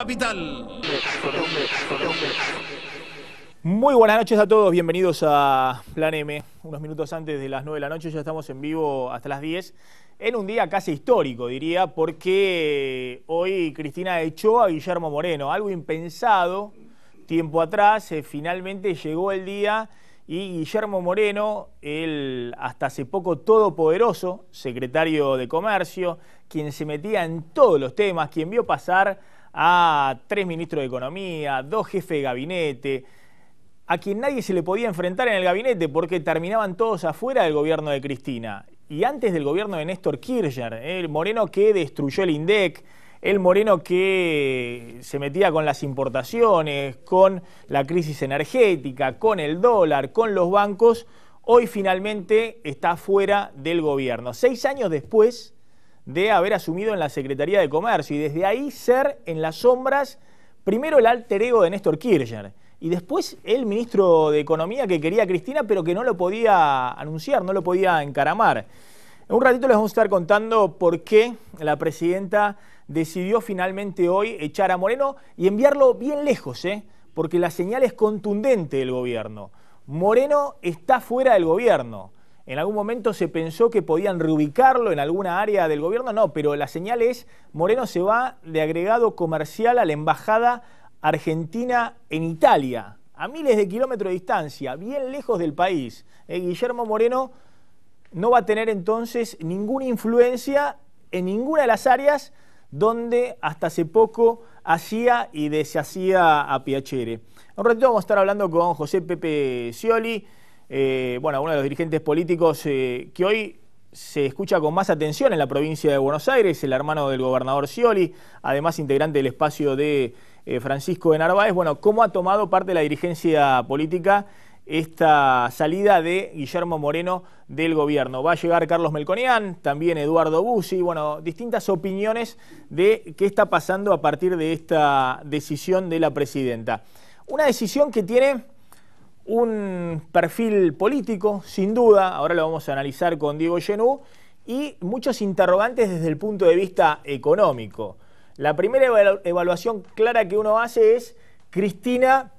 Capital. Muy buenas noches a todos, bienvenidos a Plan M. Unos minutos antes de las 9 de la noche, ya estamos en vivo hasta las 10, en un día casi histórico, diría, porque hoy Cristina echó a Guillermo Moreno, algo impensado tiempo atrás. Finalmente llegó el día y Guillermo Moreno, el hasta hace poco todopoderoso secretario de Comercio, quien se metía en todos los temas, quien vio pasar a 3 ministros de Economía, 2 jefes de gabinete, a quien nadie se le podía enfrentar en el gabinete porque terminaban todos afuera del gobierno de Cristina. Y antes del gobierno de Néstor Kirchner, el Moreno que destruyó el INDEC, el Moreno que se metía con las importaciones, con la crisis energética, con el dólar, con los bancos, hoy finalmente está fuera del gobierno. 6 años después de haber asumido en la Secretaría de Comercio y desde ahí ser en las sombras primero el alter ego de Néstor Kirchner y después el ministro de Economía que quería a Cristina pero que no lo podía anunciar, no lo podía encaramar. En un ratito les vamos a estar contando por qué la presidenta decidió finalmente hoy echar a Moreno y enviarlo bien lejos, porque la señal es contundente del gobierno. Moreno está fuera del gobierno. En algún momento se pensó que podían reubicarlo en alguna área del gobierno, no, pero la señal es Moreno se va de agregado comercial a la embajada argentina en Italia, a miles de kilómetros de distancia, bien lejos del país. Guillermo Moreno no va a tener entonces ninguna influencia en ninguna de las áreas donde hasta hace poco hacía y deshacía a Piacere. Un ratito vamos a estar hablando con José Pepe Scioli, uno de los dirigentes políticos que hoy se escucha con más atención en la provincia de Buenos Aires, el hermano del gobernador Scioli, además integrante del espacio de Francisco de Narváez. Bueno, ¿cómo ha tomado parte de la dirigencia política esta salida de Guillermo Moreno del gobierno? Va a llegar Carlos Melconian, también Eduardo Bussi, distintas opiniones de qué está pasando a partir de esta decisión de la presidenta. Una decisión que tiene un perfil político, sin duda, ahora lo vamos a analizar con Diego Genú, y muchos interrogantes desde el punto de vista económico. La primera evaluación clara que uno hace es: Cristina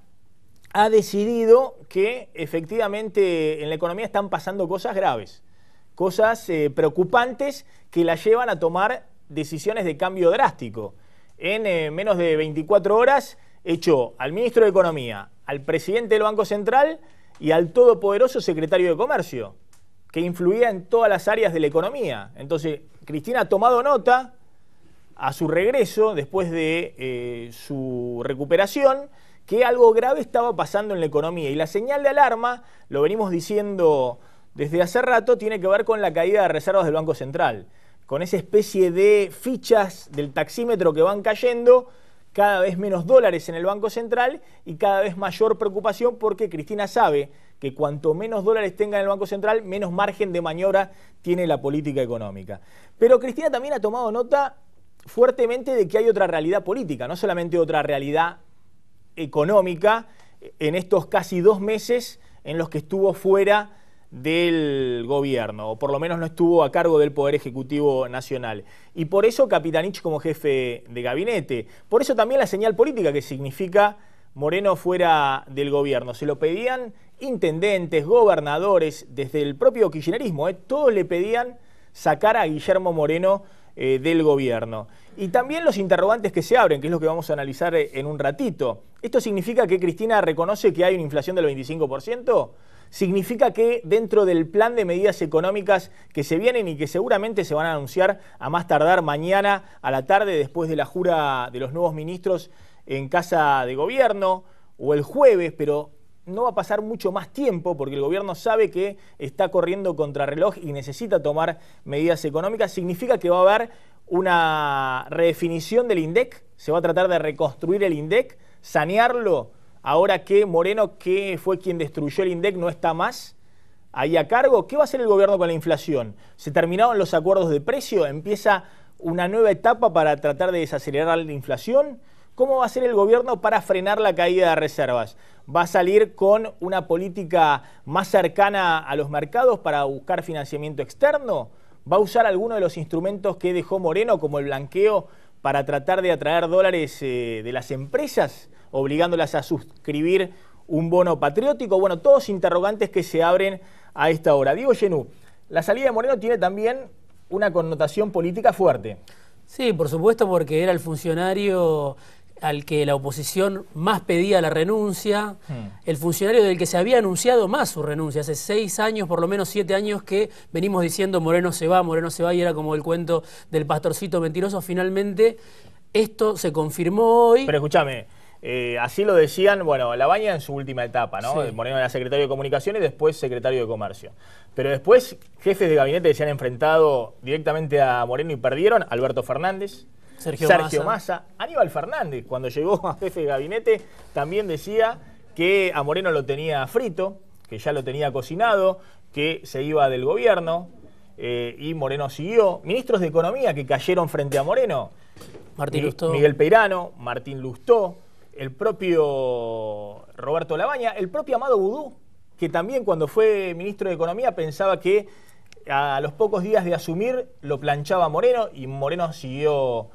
ha decidido que efectivamente en la economía están pasando cosas graves, cosas preocupantes que la llevan a tomar decisiones de cambio drástico. En menos de 24 horas echó al ministro de Economía, al presidente del Banco Central y al todopoderoso secretario de Comercio, que influía en todas las áreas de la economía. Entonces, Cristina ha tomado nota a su regreso, después de su recuperación, que algo grave estaba pasando en la economía. Y la señal de alarma, lo venimos diciendo desde hace rato, tiene que ver con la caída de reservas del Banco Central, con esa especie de fichas del taxímetro que van cayendo, cada vez menos dólares en el Banco Central y cada vez mayor preocupación porque Cristina sabe que cuanto menos dólares tenga en el Banco Central, menos margen de maniobra tiene la política económica. Pero Cristina también ha tomado nota fuertemente de que hay otra realidad política, no solamente otra realidad económica en estos casi 2 meses en los que estuvo fuera del gobierno, o por lo menos no estuvo a cargo del Poder Ejecutivo Nacional. Y por eso Capitanich como jefe de gabinete. Por eso también la señal política que significa Moreno fuera del gobierno. Se lo pedían intendentes, gobernadores, desde el propio kirchnerismo, todos le pedían sacar a Guillermo Moreno del gobierno. Y también los interrogantes que se abren, que es lo que vamos a analizar en un ratito. ¿Esto significa que Cristina reconoce que hay una inflación del 25%? ¿Significa que dentro del plan de medidas económicas que se vienen y que seguramente se van a anunciar a más tardar mañana a la tarde después de la jura de los nuevos ministros en Casa de Gobierno, o el jueves, pero no va a pasar mucho más tiempo porque el gobierno sabe que está corriendo contrarreloj y necesita tomar medidas económicas? ¿Significa que va a haber una redefinición del INDEC? ¿Se va a tratar de reconstruir el INDEC, sanearlo, ahora que Moreno, que fue quien destruyó el INDEC, no está más ahí a cargo? ¿Qué va a hacer el gobierno con la inflación? ¿Se terminaron los acuerdos de precio? ¿Empieza una nueva etapa para tratar de desacelerar la inflación? ¿Cómo va a hacer el gobierno para frenar la caída de reservas? ¿Va a salir con una política más cercana a los mercados para buscar financiamiento externo? ¿Va a usar alguno de los instrumentos que dejó Moreno, como el blanqueo, para tratar de atraer dólares de las empresas, obligándolas a suscribir un bono patriótico. Bueno, todos interrogantes que se abren a esta hora. Diego Genú, la salida de Moreno tiene también una connotación política fuerte. Sí, por supuesto, porque era el funcionario al que la oposición más pedía la renuncia, el funcionario del que se había anunciado más su renuncia. Hace 6 años, por lo menos 7 años, que venimos diciendo Moreno se va, y era como el cuento del pastorcito mentiroso. Finalmente, esto se confirmó hoy. Pero escúchame, así lo decían, bueno, Labaña en su última etapa, ¿no? Sí. Moreno era secretario de Comunicaciones y después secretario de Comercio. Pero después, jefes de gabinete se han enfrentado directamente a Moreno y perdieron. Alberto Fernández, Sergio Massa, Aníbal Fernández, cuando llegó a jefe de gabinete, también decía que a Moreno lo tenía frito, que ya lo tenía cocinado, que se iba del gobierno, y Moreno siguió. Ministros de Economía que cayeron frente a Moreno, Martín Lustó, Miguel Peirano, Martín Lustó, el propio Roberto Labaña, el propio Amado Boudou, que también cuando fue ministro de Economía pensaba que a los pocos días de asumir lo planchaba Moreno, y Moreno siguió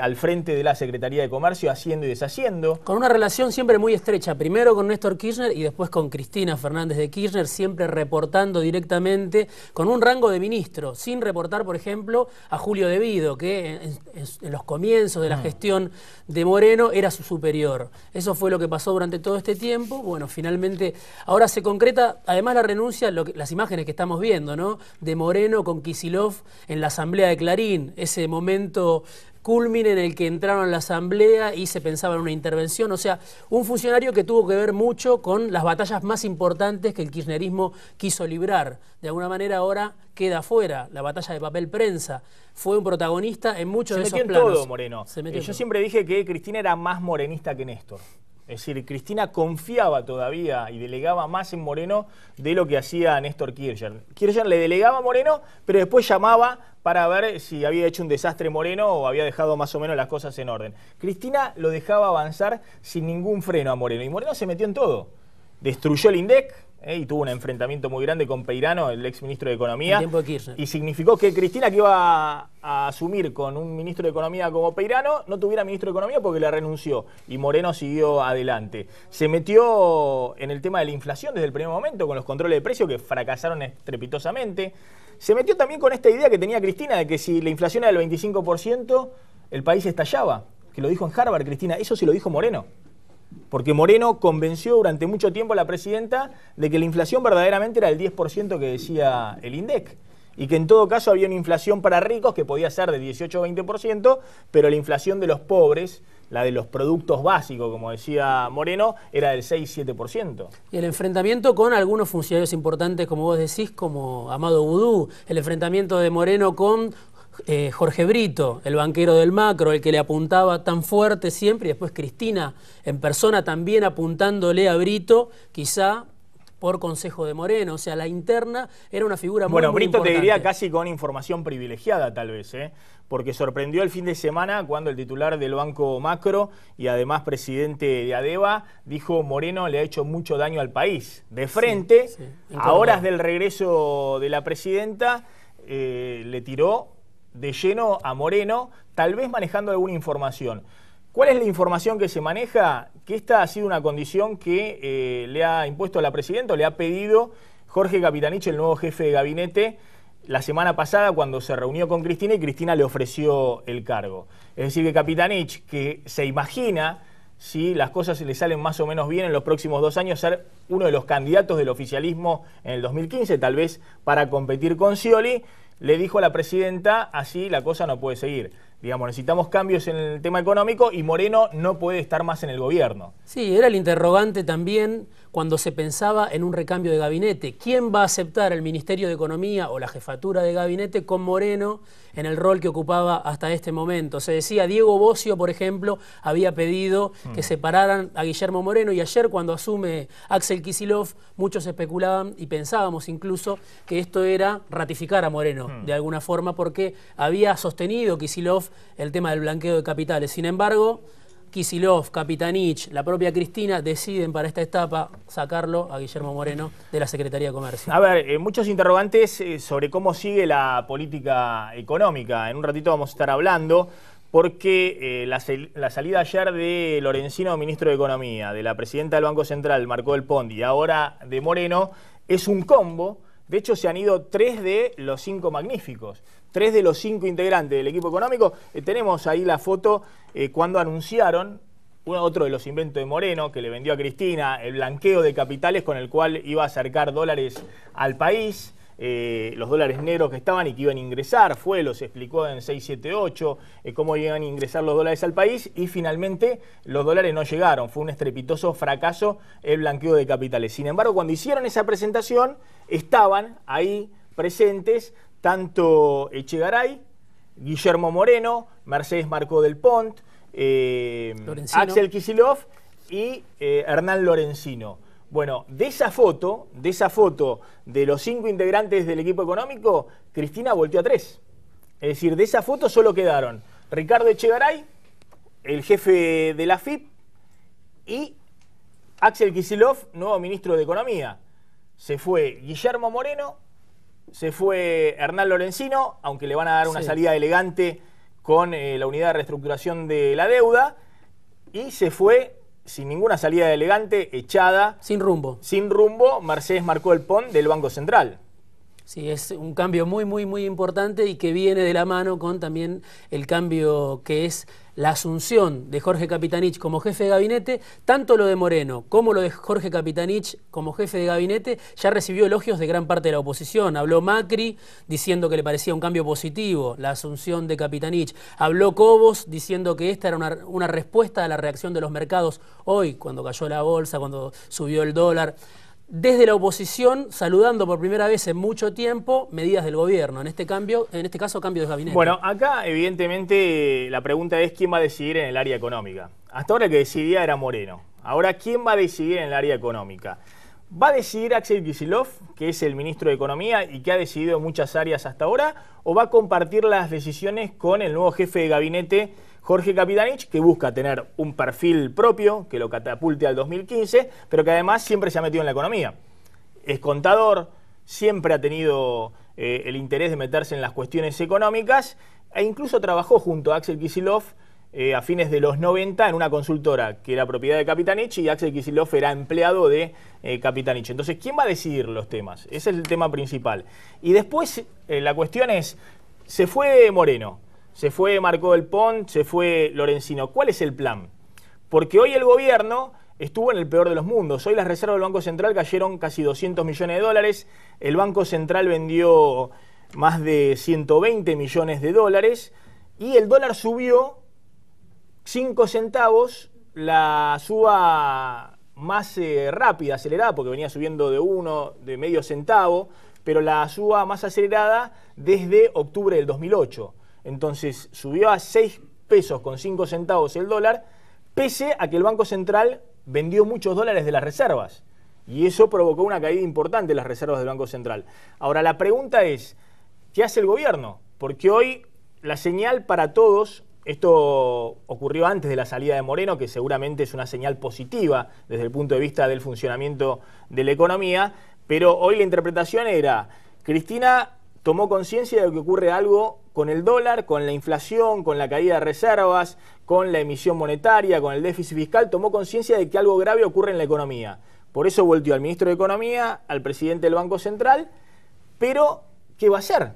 al frente de la Secretaría de Comercio haciendo y deshaciendo. Con una relación siempre muy estrecha, primero con Néstor Kirchner y después con Cristina Fernández de Kirchner, siempre reportando directamente con un rango de ministro, sin reportar, por ejemplo, a Julio De Vido, que en los comienzos de la gestión de Moreno era su superior. Eso fue lo que pasó durante todo este tiempo. Bueno, finalmente ahora se concreta, además la renuncia, las imágenes que estamos viendo, ¿no? De Moreno con Kicillof en la asamblea de Clarín, ese momento culmine en el que entraron a la asamblea y se pensaba en una intervención. O sea, un funcionario que tuvo que ver mucho con las batallas más importantes que el kirchnerismo quiso librar. De alguna manera ahora queda afuera la batalla de papel prensa. Fue un protagonista en muchos de esos planos. Se metió en todo, Moreno. Yo todo. Siempre dije que Cristina era más morenista que Néstor. Es decir, Cristina confiaba todavía y delegaba más en Moreno de lo que hacía Néstor Kirchner. Kirchner le delegaba a Moreno, pero después llamaba para ver si había hecho un desastre Moreno o había dejado más o menos las cosas en orden. Cristina lo dejaba avanzar sin ningún freno a Moreno, y Moreno se metió en todo. Destruyó el INDEC, y tuvo un enfrentamiento muy grande con Peirano, el ex ministro de Economía. En tiempo de Kirchner. Y significó que Cristina, que iba a asumir con un ministro de Economía como Peirano, no tuviera ministro de Economía porque le renunció, y Moreno siguió adelante. Se metió en el tema de la inflación desde el primer momento, con los controles de precios que fracasaron estrepitosamente. Se metió también con esta idea que tenía Cristina de que si la inflación era del 25%, el país estallaba. Que lo dijo en Harvard, Cristina. Eso sí lo dijo Moreno. Porque Moreno convenció durante mucho tiempo a la presidenta de que la inflación verdaderamente era el 10% que decía el INDEC. Y que en todo caso había una inflación para ricos que podía ser de 18 o 20%, pero la inflación de los pobres, la de los productos básicos, como decía Moreno, era del 6-7%. Y el enfrentamiento con algunos funcionarios importantes, como vos decís, como Amado Boudou, el enfrentamiento de Moreno con Jorge Brito, el banquero del macro, el que le apuntaba tan fuerte siempre, y después Cristina en persona también apuntándole a Brito, quizá por consejo de Moreno. O sea, la interna era una figura muy importante. Bueno, Brito te diría casi con información privilegiada tal vez, porque sorprendió el fin de semana cuando el titular del Banco Macro y además presidente de ADEVA dijo: Moreno le ha hecho mucho daño al país. De frente, a horas del regreso de la presidenta, le tiró de lleno a Moreno, tal vez manejando alguna información. ¿Cuál es la información que se maneja? Que esta ha sido una condición que le ha impuesto a la presidenta, o le ha pedido Jorge Capitanich, el nuevo jefe de gabinete, la semana pasada cuando se reunió con Cristina y Cristina le ofreció el cargo. Es decir, que Capitanich, que se imagina, si las cosas le salen más o menos bien en los próximos 2 años, ser uno de los candidatos del oficialismo en el 2015, tal vez para competir con Scioli, le dijo a la presidenta: así la cosa no puede seguir. Digamos, necesitamos cambios en el tema económico y Moreno no puede estar más en el gobierno. Sí, era el interrogante también cuando se pensaba en un recambio de gabinete. ¿Quién va a aceptar el Ministerio de Economía o la jefatura de gabinete con Moreno en el rol que ocupaba hasta este momento? Se decía, Diego Bossio, por ejemplo, había pedido que separaran a Guillermo Moreno, y ayer cuando asume Axel Kicillof, muchos especulaban y pensábamos incluso que esto era ratificar a Moreno de alguna forma, porque había sostenido Kicillof el tema del blanqueo de capitales. Sin embargo, Kicillof, Capitanich, la propia Cristina deciden para esta etapa sacarlo a Guillermo Moreno de la Secretaría de Comercio. A ver, muchos interrogantes sobre cómo sigue la política económica. En un ratito vamos a estar hablando, porque la salida ayer de Lorenzino, ministro de Economía, de la presidenta del Banco Central, Marcó del Pont, y ahora de Moreno, es un combo. De hecho, se han ido 3 de los 5 magníficos, 3 de los 5 integrantes del equipo económico. Tenemos ahí la foto cuando anunciaron otro de los inventos de Moreno, que le vendió a Cristina, el blanqueo de capitales con el cual iba a acercar dólares al país. Los dólares negros que estaban y que iban a ingresar, los explicó en 678 cómo iban a ingresar los dólares al país, y finalmente los dólares no llegaron. Fue un estrepitoso fracaso el blanqueo de capitales. Sin embargo, cuando hicieron esa presentación, estaban ahí presentes tanto Echegaray, Guillermo Moreno, Mercedes Marcó del Pont, Axel Kicillof y Hernán Lorenzino. Bueno, de esa foto de los 5 integrantes del equipo económico, Cristina volteó a 3. Es decir, de esa foto solo quedaron Ricardo Echegaray, el jefe de la AFIP, y Axel Kicillof, nuevo ministro de Economía. Se fue Guillermo Moreno, se fue Hernán Lorenzino, aunque le van a dar una salida elegante con la unidad de reestructuración de la deuda, y se fue sin ninguna salida elegante, echada. Sin rumbo, Mercedes Marcó del Pont del Banco Central. Sí, es un cambio muy importante y que viene de la mano con también el cambio que es la asunción de Jorge Capitanich como jefe de gabinete. Tanto lo de Moreno como lo de Jorge Capitanich como jefe de gabinete ya recibió elogios de gran parte de la oposición. Habló Macri diciendo que le parecía un cambio positivo la asunción de Capitanich. Habló Cobos diciendo que esta era una respuesta a la reacción de los mercados hoy, cuando cayó la bolsa, cuando subió el dólar. Desde la oposición, saludando por primera vez en mucho tiempo medidas del gobierno, en este caso cambio de gabinete. Bueno, acá evidentemente la pregunta es quién va a decidir en el área económica. Hasta ahora el que decidía era Moreno. Ahora, ¿quién va a decidir en el área económica? ¿Va a decidir Axel Kicillof, que es el ministro de Economía y que ha decidido en muchas áreas hasta ahora, o va a compartir las decisiones con el nuevo jefe de gabinete, Jorge Capitanich, que busca tener un perfil propio, que lo catapulte al 2015, pero que además siempre se ha metido en la economía? Es contador, siempre ha tenido el interés de meterse en las cuestiones económicas, e incluso trabajó junto a Axel Kicillof a fines de los 90 en una consultora que era propiedad de Capitanich, y Axel Kicillof era empleado de Capitanich. Entonces, ¿quién va a decidir los temas? Ese es el tema principal. Y después la cuestión es, se fue Moreno, se fue Marcó del Pont, se fue Lorenzino. ¿Cuál es el plan? Porque hoy el gobierno estuvo en el peor de los mundos. Hoy las reservas del Banco Central cayeron casi 200 millones de dólares. El Banco Central vendió más de 120 millones de dólares. Y el dólar subió 5 centavos, la suba más rápida, acelerada, porque venía subiendo de medio centavo, pero la suba más acelerada desde octubre del 2008. Entonces subió a 6 pesos con 5 centavos el dólar, pese a que el Banco Central vendió muchos dólares de las reservas. Y eso provocó una caída importante de las reservas del Banco Central. Ahora, la pregunta es, ¿qué hace el gobierno? Porque hoy la señal para todos, esto ocurrió antes de la salida de Moreno, que seguramente es una señal positiva desde el punto de vista del funcionamiento de la economía, pero hoy la interpretación era, Cristina tomó conciencia de que ocurre algo con el dólar, con la inflación, con la caída de reservas, con la emisión monetaria, con el déficit fiscal, tomó conciencia de que algo grave ocurre en la economía. Por eso volteó al ministro de Economía, al presidente del Banco Central, pero ¿qué va a hacer?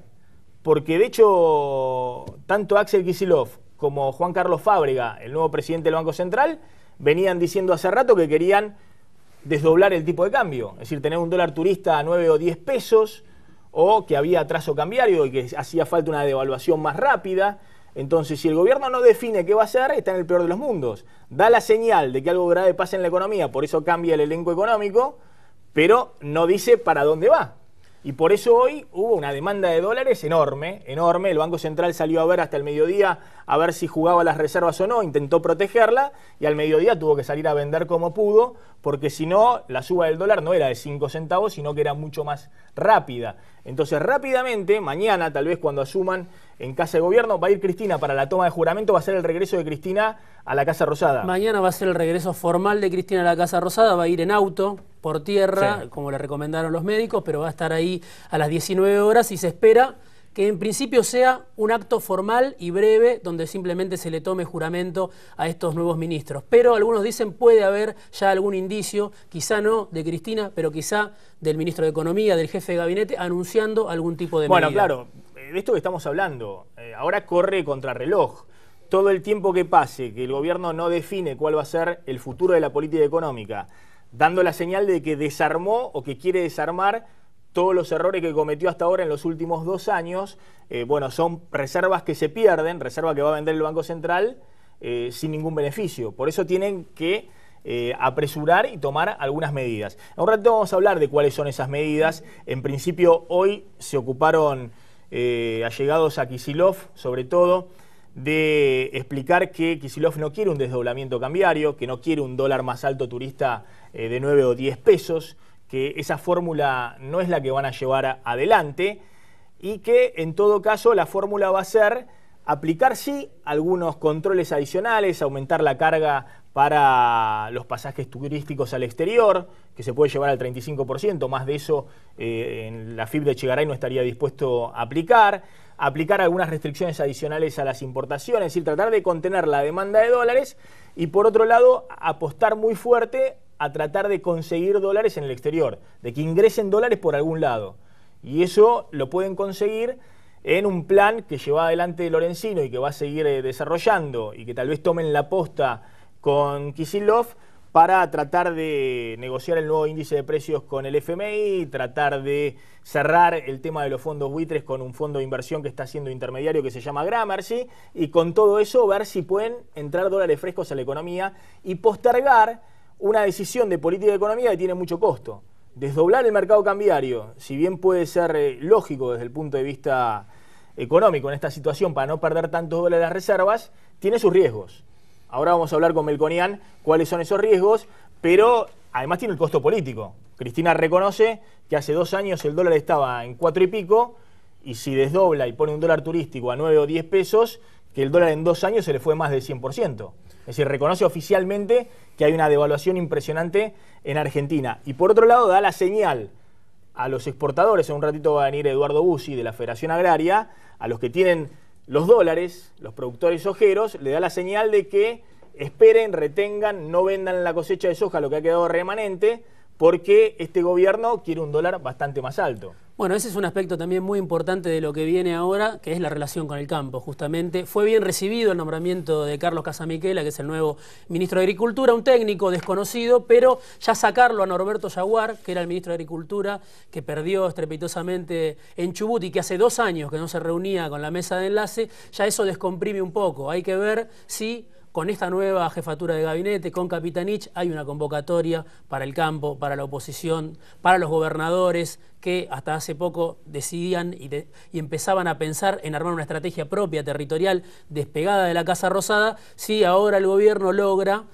Porque de hecho, tanto Axel Kicillof como Juan Carlos Fábrega, el nuevo presidente del Banco Central, venían diciendo hace rato que querían desdoblar el tipo de cambio, es decir, tener un dólar turista a 9 o 10 pesos, o que había atraso cambiario y que hacía falta una devaluación más rápida. Entonces, si el gobierno no define qué va a hacer, está en el peor de los mundos. Da la señal de que algo grave pasa en la economía, por eso cambia el elenco económico, pero no dice para dónde va. Y por eso hoy hubo una demanda de dólares enorme. El Banco Central salió a ver hasta el mediodía a ver si jugaba las reservas o no, intentó protegerla y al mediodía tuvo que salir a vender como pudo, porque si no, la suba del dólar no era de 5 centavos, sino que era mucho más rápida. Entonces, rápidamente, mañana, tal vez cuando asuman en Casa de Gobierno, va a ir Cristina para la toma de juramento, va a ser el regreso de Cristina a la Casa Rosada. Mañana va a ser el regreso formal de Cristina a la Casa Rosada, va a ir en auto, por tierra, como le recomendaron los médicos, pero va a estar ahí a las 19 horas y se espera que en principio sea un acto formal y breve donde simplemente se le tome juramento a estos nuevos ministros. Pero algunos dicen puede haber ya algún indicio, quizá no de Cristina, pero quizá del ministro de Economía, del jefe de gabinete, anunciando algún tipo de medida. Bueno, claro, de esto que estamos hablando, ahora corre contrarreloj. Todo el tiempo que pase, que el gobierno no define cuál va a ser el futuro de la política económica, dando la señal de que desarmó o que quiere desarmar todos los errores que cometió hasta ahora en los últimos 2 años, bueno, son reservas que se pierden, reserva que va a vender el Banco Central sin ningún beneficio. Por eso tienen que apresurar y tomar algunas medidas. En un rato vamos a hablar de cuáles son esas medidas. En principio, hoy se ocuparon allegados a Kicillof, sobre todo, de explicar que Kicillof no quiere un desdoblamiento cambiario, que no quiere un dólar más alto turista de 9 o 10 pesos, que esa fórmula no es la que van a llevar adelante y que en todo caso la fórmula va a ser aplicar sí algunos controles adicionales, aumentar la carga para los pasajes turísticos al exterior, que se puede llevar al 35%, más de eso en la FIP de Echegaray no estaría dispuesto a aplicar algunas restricciones adicionales a las importaciones, es decir, tratar de contener la demanda de dólares y por otro lado apostar muy fuerte a tratar de conseguir dólares en el exterior, de que ingresen dólares por algún lado. Y eso lo pueden conseguir en un plan que lleva adelante Lorenzino y que va a seguir desarrollando y que tal vez tomen la posta con Kicillof para tratar de negociar el nuevo índice de precios con el FMI, tratar de cerrar el tema de los fondos buitres con un fondo de inversión que está siendo intermediario que se llama Gramercy y con todo eso ver si pueden entrar dólares frescos a la economía y postergar una decisión de política de economía que tiene mucho costo. Desdoblar el mercado cambiario, si bien puede ser lógico desde el punto de vista económico en esta situación para no perder tantos dólares las reservas, tiene sus riesgos. Ahora vamos a hablar con Melconian cuáles son esos riesgos, pero además tiene el costo político. Cristina reconoce que hace 2 años el dólar estaba en 4 y pico y si desdobla y pone un dólar turístico a 9 o 10 pesos, que el dólar en 2 años se le fue más del 100%. Es decir, reconoce oficialmente que hay una devaluación impresionante en Argentina. Y por otro lado da la señal a los exportadores, en un ratito va a venir Eduardo Bussi de la Federación Agraria, a los que tienen los dólares, los productores ojeros, le da la señal de que esperen, retengan, no vendan la cosecha de soja, lo que ha quedado remanente, porque este gobierno quiere un dólar bastante más alto. Bueno, ese es un aspecto también muy importante de lo que viene ahora, que es la relación con el campo, justamente. Fue bien recibido el nombramiento de Carlos Casamiquela, que es el nuevo ministro de Agricultura, un técnico desconocido, pero ya sacarlo a Norberto Yaguar, que era el ministro de Agricultura, que perdió estrepitosamente en Chubut y que hace 2 años que no se reunía con la mesa de enlace, ya eso descomprime un poco. Hay que ver si con esta nueva jefatura de gabinete, con Capitanich, hay una convocatoria para el campo, para la oposición, para los gobernadores que hasta hace poco decidían y empezaban a pensar en armar una estrategia propia, territorial, despegada de la Casa Rosada, si ahora el gobierno logra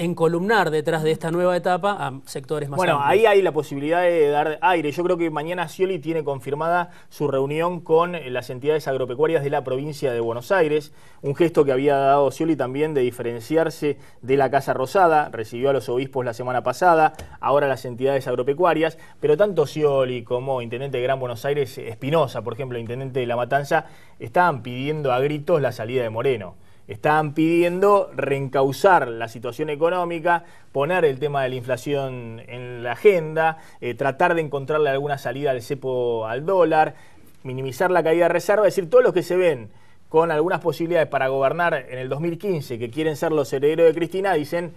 encolumnar detrás de esta nueva etapa a sectores más amplios. Ahí hay la posibilidad de dar aire. Yo creo que mañana Scioli tiene confirmada su reunión con las entidades agropecuarias de la provincia de Buenos Aires, un gesto que había dado Scioli también de diferenciarse de la Casa Rosada, recibió a los obispos la semana pasada, ahora las entidades agropecuarias, pero tanto Scioli como intendente de Gran Buenos Aires, Espinosa, por ejemplo, intendente de La Matanza, estaban pidiendo a gritos la salida de Moreno. Estaban pidiendo reencauzar la situación económica, poner el tema de la inflación en la agenda, tratar de encontrarle alguna salida al cepo al dólar, minimizar la caída de reserva, es decir, todos los que se ven con algunas posibilidades para gobernar en el 2015, que quieren ser los herederos de Cristina, dicen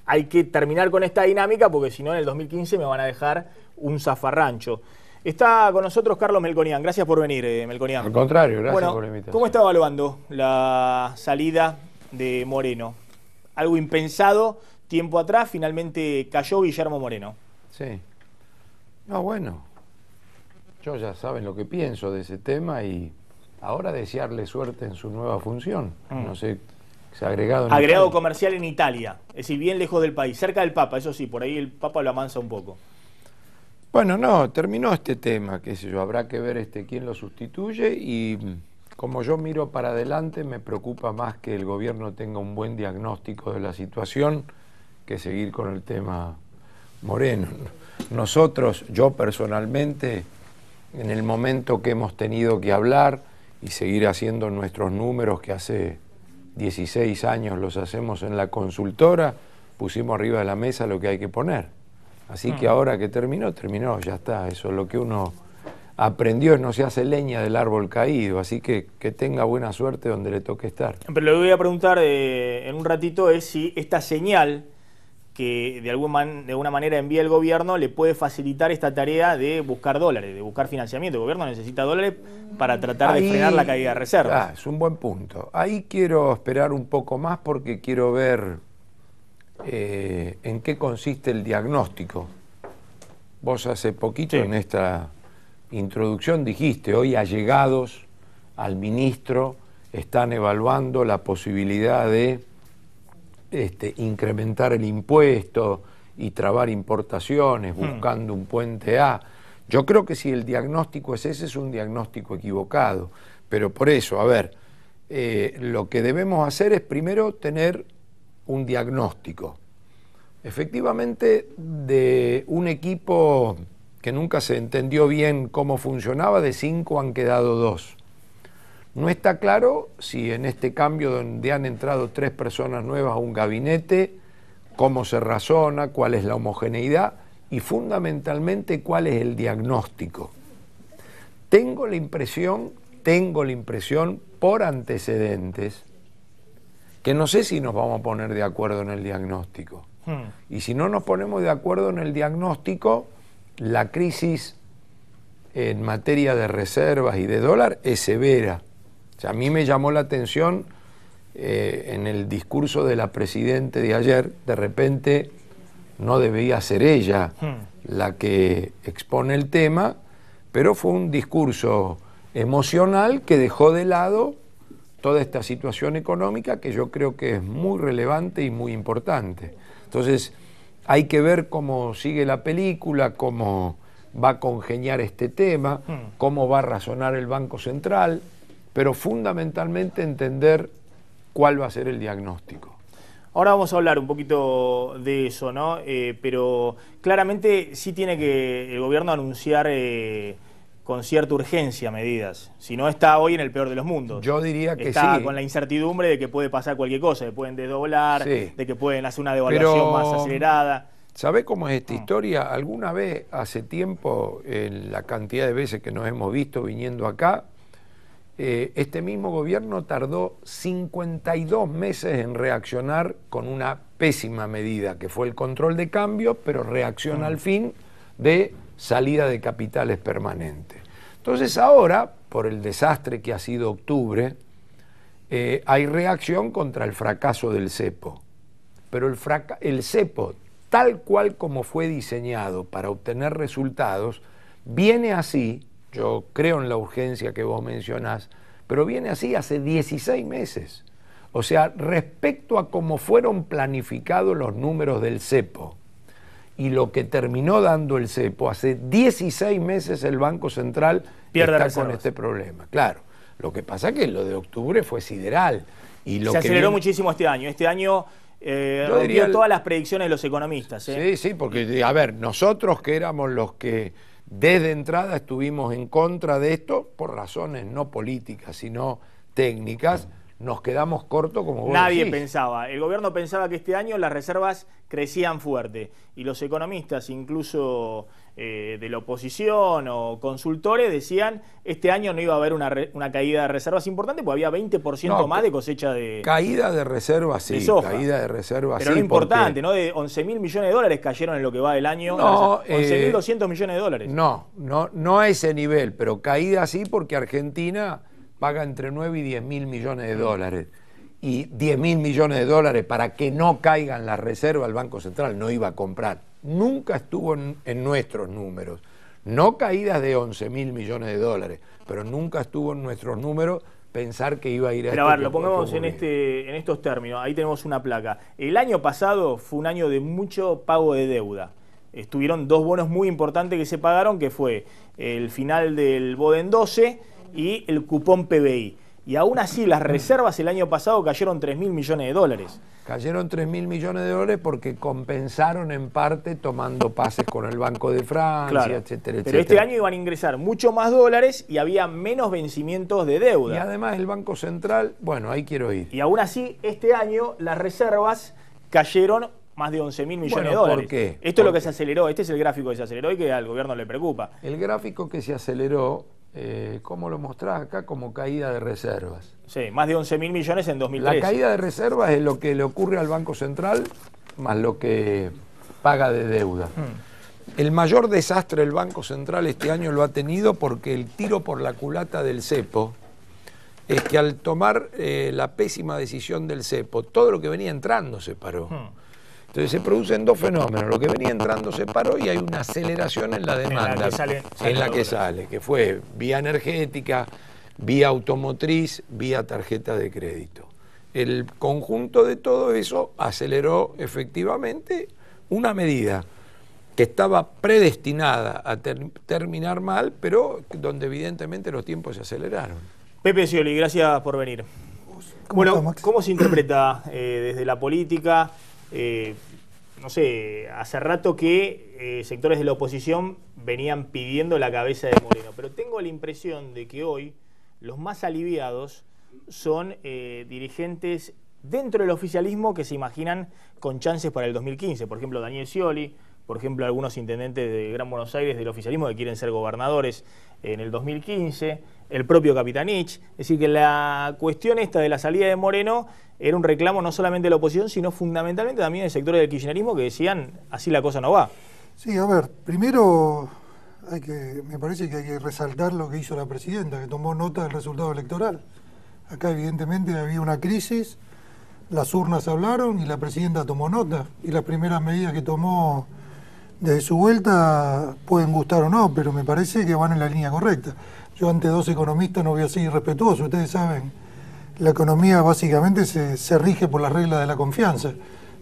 hay que terminar con esta dinámica porque si no en el 2015 me van a dejar un zafarrancho. Está con nosotros Carlos Melconian. Gracias por venir, Melconian. Al contrario, gracias por la invitación. ¿Cómo está evaluando la salida de Moreno? Algo impensado, tiempo atrás, finalmente cayó Guillermo Moreno. Sí. No, bueno, yo ya saben lo que pienso de ese tema y ahora desearle suerte en su nueva función. No sé, se ha agregado en agregado Italia. Comercial en Italia, es decir, bien lejos del país, cerca del Papa, eso sí, por ahí el Papa lo amansa un poco. Bueno, no, terminó este tema, qué sé yo, habrá que ver quién lo sustituye y como yo miro para adelante me preocupa más que el gobierno tenga un buen diagnóstico de la situación que seguir con el tema Moreno. Nosotros, yo personalmente, en el momento que hemos tenido que hablar y seguir haciendo nuestros números, que hace 16 años los hacemos en la consultora, pusimos arriba de la mesa lo que hay que poner. Así que ahora que terminó, ya está. Eso es lo que uno aprendió, no se hace leña del árbol caído, así que tenga buena suerte donde le toque estar. Pero le voy a preguntar en un ratito es si esta señal que de alguna manera envía el gobierno le puede facilitar esta tarea de buscar dólares, de buscar financiamiento. El gobierno necesita dólares para tratar de frenar la caída de reservas. Es un buen punto. Ahí quiero esperar un poco más porque quiero ver en qué consiste el diagnóstico. Vos hace poquito en esta introducción dijiste, hoy allegados al ministro están evaluando la posibilidad de incrementar el impuesto y trabar importaciones, buscando un puente A. Yo creo que si el diagnóstico es ese, es un diagnóstico equivocado. Pero por eso, a ver, lo que debemos hacer es primero tener un diagnóstico. Efectivamente, de un equipo que nunca se entendió bien cómo funcionaba, de 5 han quedado 2. No está claro si en este cambio donde han entrado 3 personas nuevas a un gabinete, cómo se razona, cuál es la homogeneidad y fundamentalmente cuál es el diagnóstico. Tengo la impresión por antecedentes que no sé si nos vamos a poner de acuerdo en el diagnóstico. Y si no nos ponemos de acuerdo en el diagnóstico, la crisis en materia de reservas y de dólar es severa. O sea, a mí me llamó la atención en el discurso de la Presidente de ayer, de repente no debía ser ella la que expone el tema, pero fue un discurso emocional que dejó de lado toda esta situación económica que yo creo que es muy relevante y muy importante. Entonces, hay que ver cómo sigue la película, cómo va a congeniar este tema, cómo va a razonar el Banco Central, pero fundamentalmente entender cuál va a ser el diagnóstico. Ahora vamos a hablar un poquito de eso, ¿no? Pero claramente sí tiene que el gobierno anunciar con cierta urgencia medidas. Si no, está hoy en el peor de los mundos. Yo diría que está sí. Con la incertidumbre de que puede pasar cualquier cosa, de que pueden desdoblar, de que pueden hacer una devaluación más acelerada. ¿Sabe cómo es esta historia? Alguna vez, hace tiempo, en la cantidad de veces que nos hemos visto viniendo acá, este mismo gobierno tardó 52 meses en reaccionar con una pésima medida, que fue el control de cambio, pero reacciona al fin de salida de capitales permanentes. Entonces ahora, por el desastre que ha sido octubre, hay reacción contra el fracaso del cepo. Pero el cepo, tal cual como fue diseñado para obtener resultados, viene así. Yo creo en la urgencia que vos mencionás, pero viene así hace 16 meses. O sea, respecto a cómo fueron planificados los números del cepo y lo que terminó dando el cepo, hace 16 meses el Banco Central está con este problema. Claro, lo que pasa es que lo de octubre fue sideral. Y lo se aceleró muchísimo este año. Este año rompió todas las predicciones de los economistas. Sí, porque, a ver, nosotros que éramos los que desde entrada estuvimos en contra de esto, por razones no políticas, sino técnicas, nos quedamos cortos como vos Nadie decís. pensaba. El gobierno pensaba que este año las reservas crecían fuerte. Y los economistas, incluso de la oposición o consultores, decían este año no iba a haber una caída de reservas importante, porque había 20% más de cosecha de caída de reservas, sí. Soja. Caída de reservas, pero sí. No importante, ¿no? De 11.000 millones de dólares cayeron en lo que va del año. No, 11.200 millones de dólares. No a ese nivel, pero caída sí, porque Argentina paga entre 9 y 10.000 millones de dólares. Y 10.000 millones de dólares para que no caigan las reservas, el Banco Central no iba a comprar. Nunca estuvo en nuestros números. No caídas de 11.000 millones de dólares, pero nunca estuvo en nuestros números pensar que iba a ir a... Pero a ver, lo pongamos en estos términos. Ahí tenemos una placa. El año pasado fue un año de mucho pago de deuda. Estuvieron 2 bonos muy importantes que se pagaron, que fue el final del Boden 12 y el cupón PBI. y aún así las reservas el año pasado cayeron 3.000 millones de dólares. Cayeron 3.000 millones de dólares porque compensaron en parte tomando pases con el Banco de Francia, Claro. etcétera, Pero etcétera. este año iban a ingresar mucho más dólares y había menos vencimientos de deuda. Y además el Banco Central, bueno, ahí quiero ir. Y aún así, este año las reservas cayeron más de 11.000 millones Bueno, de dólares. ¿por qué? Esto es lo que se aceleró, este es el gráfico que se aceleró y que al gobierno le preocupa. El gráfico que se aceleró, ¿cómo lo mostrás acá? Como caída de reservas. Sí, más de 11.000 millones en 2013. La caída de reservas es lo que le ocurre al Banco Central más lo que paga de deuda. El mayor desastre del Banco Central este año lo ha tenido porque el tiro por la culata del cepo es que al tomar la pésima decisión del cepo, todo lo que venía entrando se paró. Entonces se producen dos fenómenos. Lo que venía entrando se paró y hay una aceleración en la demanda. Que fue vía energética, vía automotriz, vía tarjeta de crédito. El conjunto de todo eso aceleró efectivamente una medida que estaba predestinada a terminar mal, pero donde evidentemente los tiempos se aceleraron. Pepe Scioli, gracias por venir. Bueno, ¿cómo se interpreta desde la política? No sé, hace rato que sectores de la oposición venían pidiendo la cabeza de Moreno, pero tengo la impresión de que hoy los más aliviados son dirigentes dentro del oficialismo que se imaginan con chances para el 2015. Por ejemplo, Daniel Scioli, por ejemplo, algunos intendentes de Gran Buenos Aires del oficialismo que quieren ser gobernadores en el 2015, el propio Capitanich. Es decir, que la cuestión esta de la salida de Moreno era un reclamo no solamente de la oposición, sino fundamentalmente también de sectores del kirchnerismo que decían, así la cosa no va. Sí, a ver, primero me parece que hay que resaltar lo que hizo la presidenta, que tomó nota del resultado electoral. Acá evidentemente había una crisis, las urnas hablaron y la presidenta tomó nota. Y las primeras medidas que tomó desde su vuelta pueden gustar o no, pero me parece que van en la línea correcta. Yo ante dos economistas no voy a ser irrespetuoso, ustedes saben, la economía básicamente se rige por las reglas de la confianza.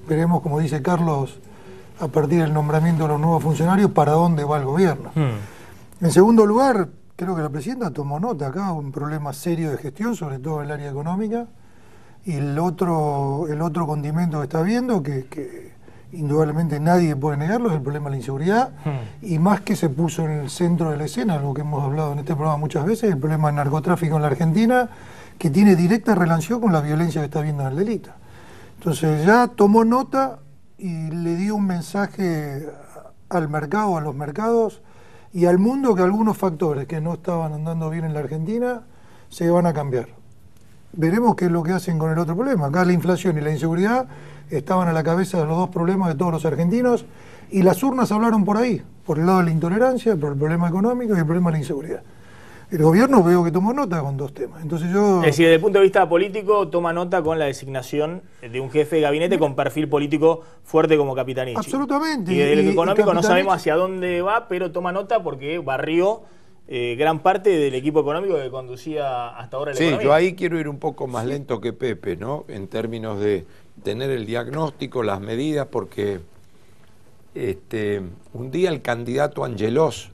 Veremos, como dice Carlos, a partir del nombramiento de los nuevos funcionarios, para dónde va el gobierno. En segundo lugar, creo que la presidenta tomó nota acá, un problema serio de gestión, sobre todo en el área económica, y el otro condimento que está viendo, que indudablemente nadie puede negarlo, es el problema de la inseguridad, y más que se puso en el centro de la escena, algo que hemos hablado en este programa muchas veces, el problema del narcotráfico en la Argentina, que tiene directa relación con la violencia que está habiendo en el delito. Entonces ya tomó nota y le dio un mensaje al mercado, a los mercados y al mundo, que algunos factores que no estaban andando bien en la Argentina se van a cambiar. Veremos qué es lo que hacen con el otro problema. Acá la inflación y la inseguridad estaban a la cabeza de los dos problemas de todos los argentinos, y las urnas hablaron por ahí, por el lado de la intolerancia, por el problema económico y el problema de la inseguridad. El gobierno veo que tomó nota con dos temas. Entonces yo... Es decir, desde el punto de vista político, toma nota con la designación de un jefe de gabinete con perfil político fuerte como Capitanich. Absolutamente. Y desde lo económico no Capitanich, sabemos hacia dónde va, pero toma nota porque barrió gran parte del equipo económico que conducía hasta ahora la economía. Sí, yo ahí quiero ir un poco más lento que Pepe, ¿no? En términos de tener el diagnóstico, las medidas, porque un día el candidato Angelós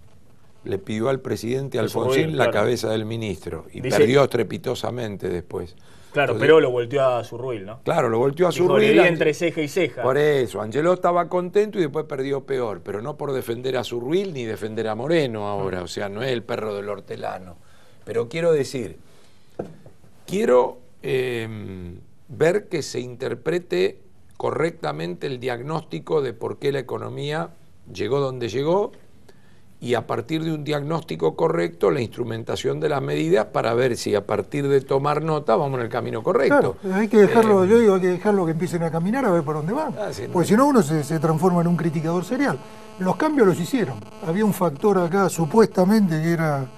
le pidió al presidente Alfonsín la cabeza del ministro y perdió estrepitosamente después. Claro, Entonces, pero lo volteó a Zurruil, ¿no? Claro, lo volteó a Dijo, Zurruil. le di entre ceja y ceja. Por eso, Angelós estaba contento y después perdió peor, pero no por defender a Zurruil ni defender a Moreno ahora, o sea, no es el perro del hortelano. Pero quiero decir, quiero ver que se interprete correctamente el diagnóstico de por qué la economía llegó donde llegó, y a partir de un diagnóstico correcto, la instrumentación de las medidas para ver si a partir de tomar nota vamos en el camino correcto. Claro, hay que dejarlo, yo digo, hay que dejarlo que empiecen a caminar a ver por dónde van. Sí, porque si no uno se transforma en un criticador serial. Los cambios los hicieron. Había un factor acá supuestamente que era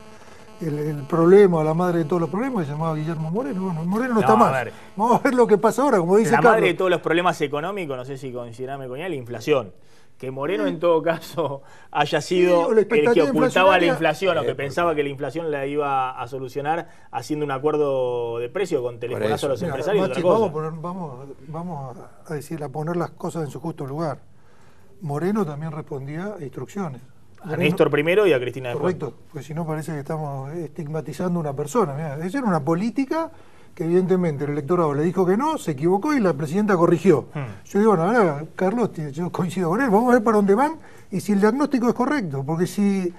el problema, la madre de todos los problemas, que se llamaba Guillermo Moreno. Bueno, Moreno no está más. Vamos a ver lo que pasa ahora, como dice la Carlos. madre de todos los problemas económicos, no sé si coincidirán con ella, la inflación. Que Moreno en todo caso haya sido el que ocultaba la inflación o que pensaba que la inflación la iba a solucionar haciendo un acuerdo de precio con telefonazo a los empresarios. Machi, otra cosa. Vamos a decir, a poner las cosas en su justo lugar. Moreno también respondía a instrucciones. A Néstor primero y a Cristina después. Correcto, porque si no parece que estamos estigmatizando a una persona. Mirá, esa era una política que evidentemente el electorado le dijo que no, se equivocó y la presidenta corrigió. Yo digo, bueno, ahora, Carlos, yo coincido con él, vamos a ver para dónde van y si el diagnóstico es correcto, porque si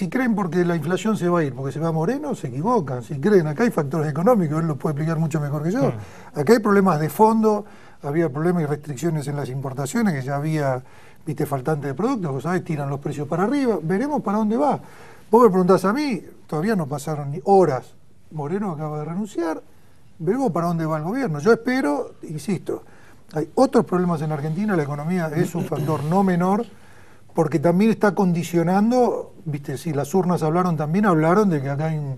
creen porque la inflación se va a ir, porque se va Moreno, se equivocan. Si creen, acá hay factores económicos, él los puede explicar mucho mejor que yo. Acá hay problemas de fondo, había problemas y restricciones en las importaciones, que ya había, faltante de productos, ¿sabes? Tiran los precios para arriba, veremos para dónde va. Vos me preguntás a mí, todavía no pasaron ni horas, Moreno acaba de renunciar, veremos para dónde va el gobierno. Yo espero, insisto, hay otros problemas en Argentina, la economía es un factor no menor, porque también está condicionando, si las urnas hablaron de que acá en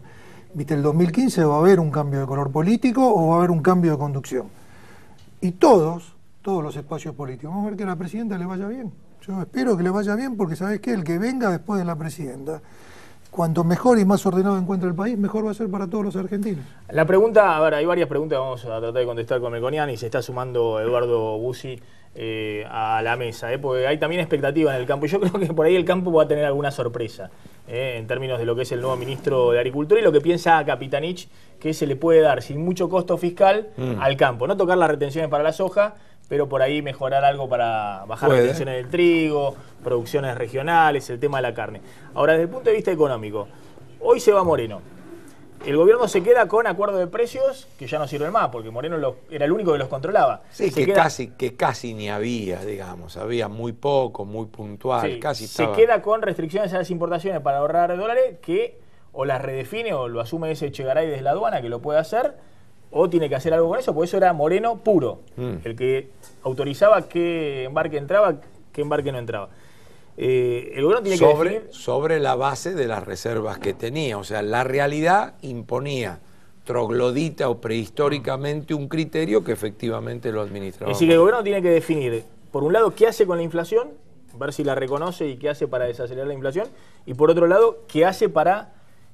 el 2015 va a haber un cambio de color político o va a haber un cambio de conducción. Y todos los espacios políticos, vamos a ver que a la presidenta le vaya bien. Yo espero que le vaya bien porque, ¿sabes qué? El que venga después de la presidenta, cuanto mejor y más ordenado encuentre el país, mejor va a ser para todos los argentinos. La pregunta, a ver, hay varias preguntas, vamos a tratar de contestar con Melconian y se está sumando Eduardo Bussi a la mesa, porque hay también expectativa en el campo. Yo creo que por ahí el campo va a tener alguna sorpresa en términos de lo que es el nuevo ministro de Agricultura y lo que piensa Capitanich que se le puede dar sin mucho costo fiscal al campo. No tocar las retenciones para la soja, pero por ahí mejorar algo para bajar retenciones del trigo, producciones regionales, el tema de la carne. Ahora, desde el punto de vista económico, hoy se va Moreno. El gobierno se queda con acuerdo de precios que ya no sirven más, porque Moreno era el único que los controlaba. Sí, que casi ni había, digamos, había muy poco, muy puntual, sí, casi estaba. Se queda con restricciones a las importaciones para ahorrar dólares que o las redefine o lo asume ese Echegaray desde la aduana, que lo puede hacer, o tiene que hacer algo con eso, porque eso era Moreno puro, el que autorizaba qué embarque entraba, qué embarque no entraba. El gobierno tiene que definir sobre la base de las reservas que tenía, o sea, la realidad imponía troglodita o prehistóricamente un criterio que efectivamente lo administraba. Es decir, que el gobierno tiene que definir, por un lado, qué hace con la inflación, ver si la reconoce y qué hace para desacelerar la inflación, y por otro lado, qué hace para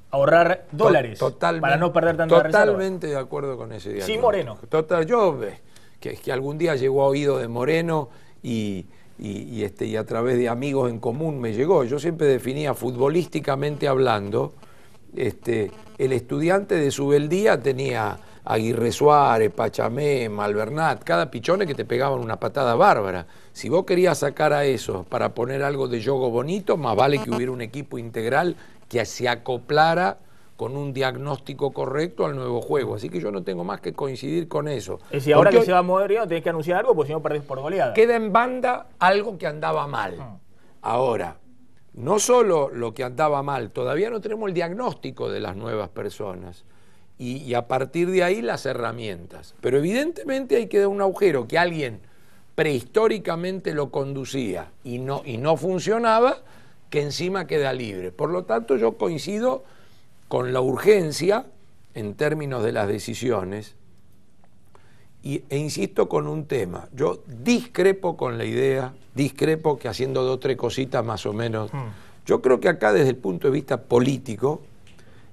ahorrar dólares, para no perder tanta reserva. Totalmente de acuerdo con ese diagnóstico. Sí, Moreno. Yo que algún día llegó a oído de Moreno y a través de amigos en común me llegó. Yo siempre definía futbolísticamente hablando, el estudiante de Subeldía tenía Aguirre Suárez, Pachamé, Malvernat, cada pichone que te pegaban una patada bárbara. Si vos querías sacar a eso para poner algo de yogo bonito, más vale que hubiera un equipo integral que se acoplara con un diagnóstico correcto al nuevo juego. Así que yo no tengo más que coincidir con eso. Es decir, ahora que se va a Moreno tenés que anunciar algo, porque si no perdés por goleada. Queda en banda algo que andaba mal. Ahora, no solo lo que andaba mal, todavía no tenemos el diagnóstico de las nuevas personas. Y a partir de ahí las herramientas. Pero evidentemente hay que dar un agujero que alguien prehistóricamente lo conducía y no funcionaba, que encima queda libre. Por lo tanto, yo coincido con la urgencia en términos de las decisiones e insisto con un tema. Yo discrepo con la idea, discrepo que haciendo 2 o 3 cositas más o menos. Yo creo que acá desde el punto de vista político,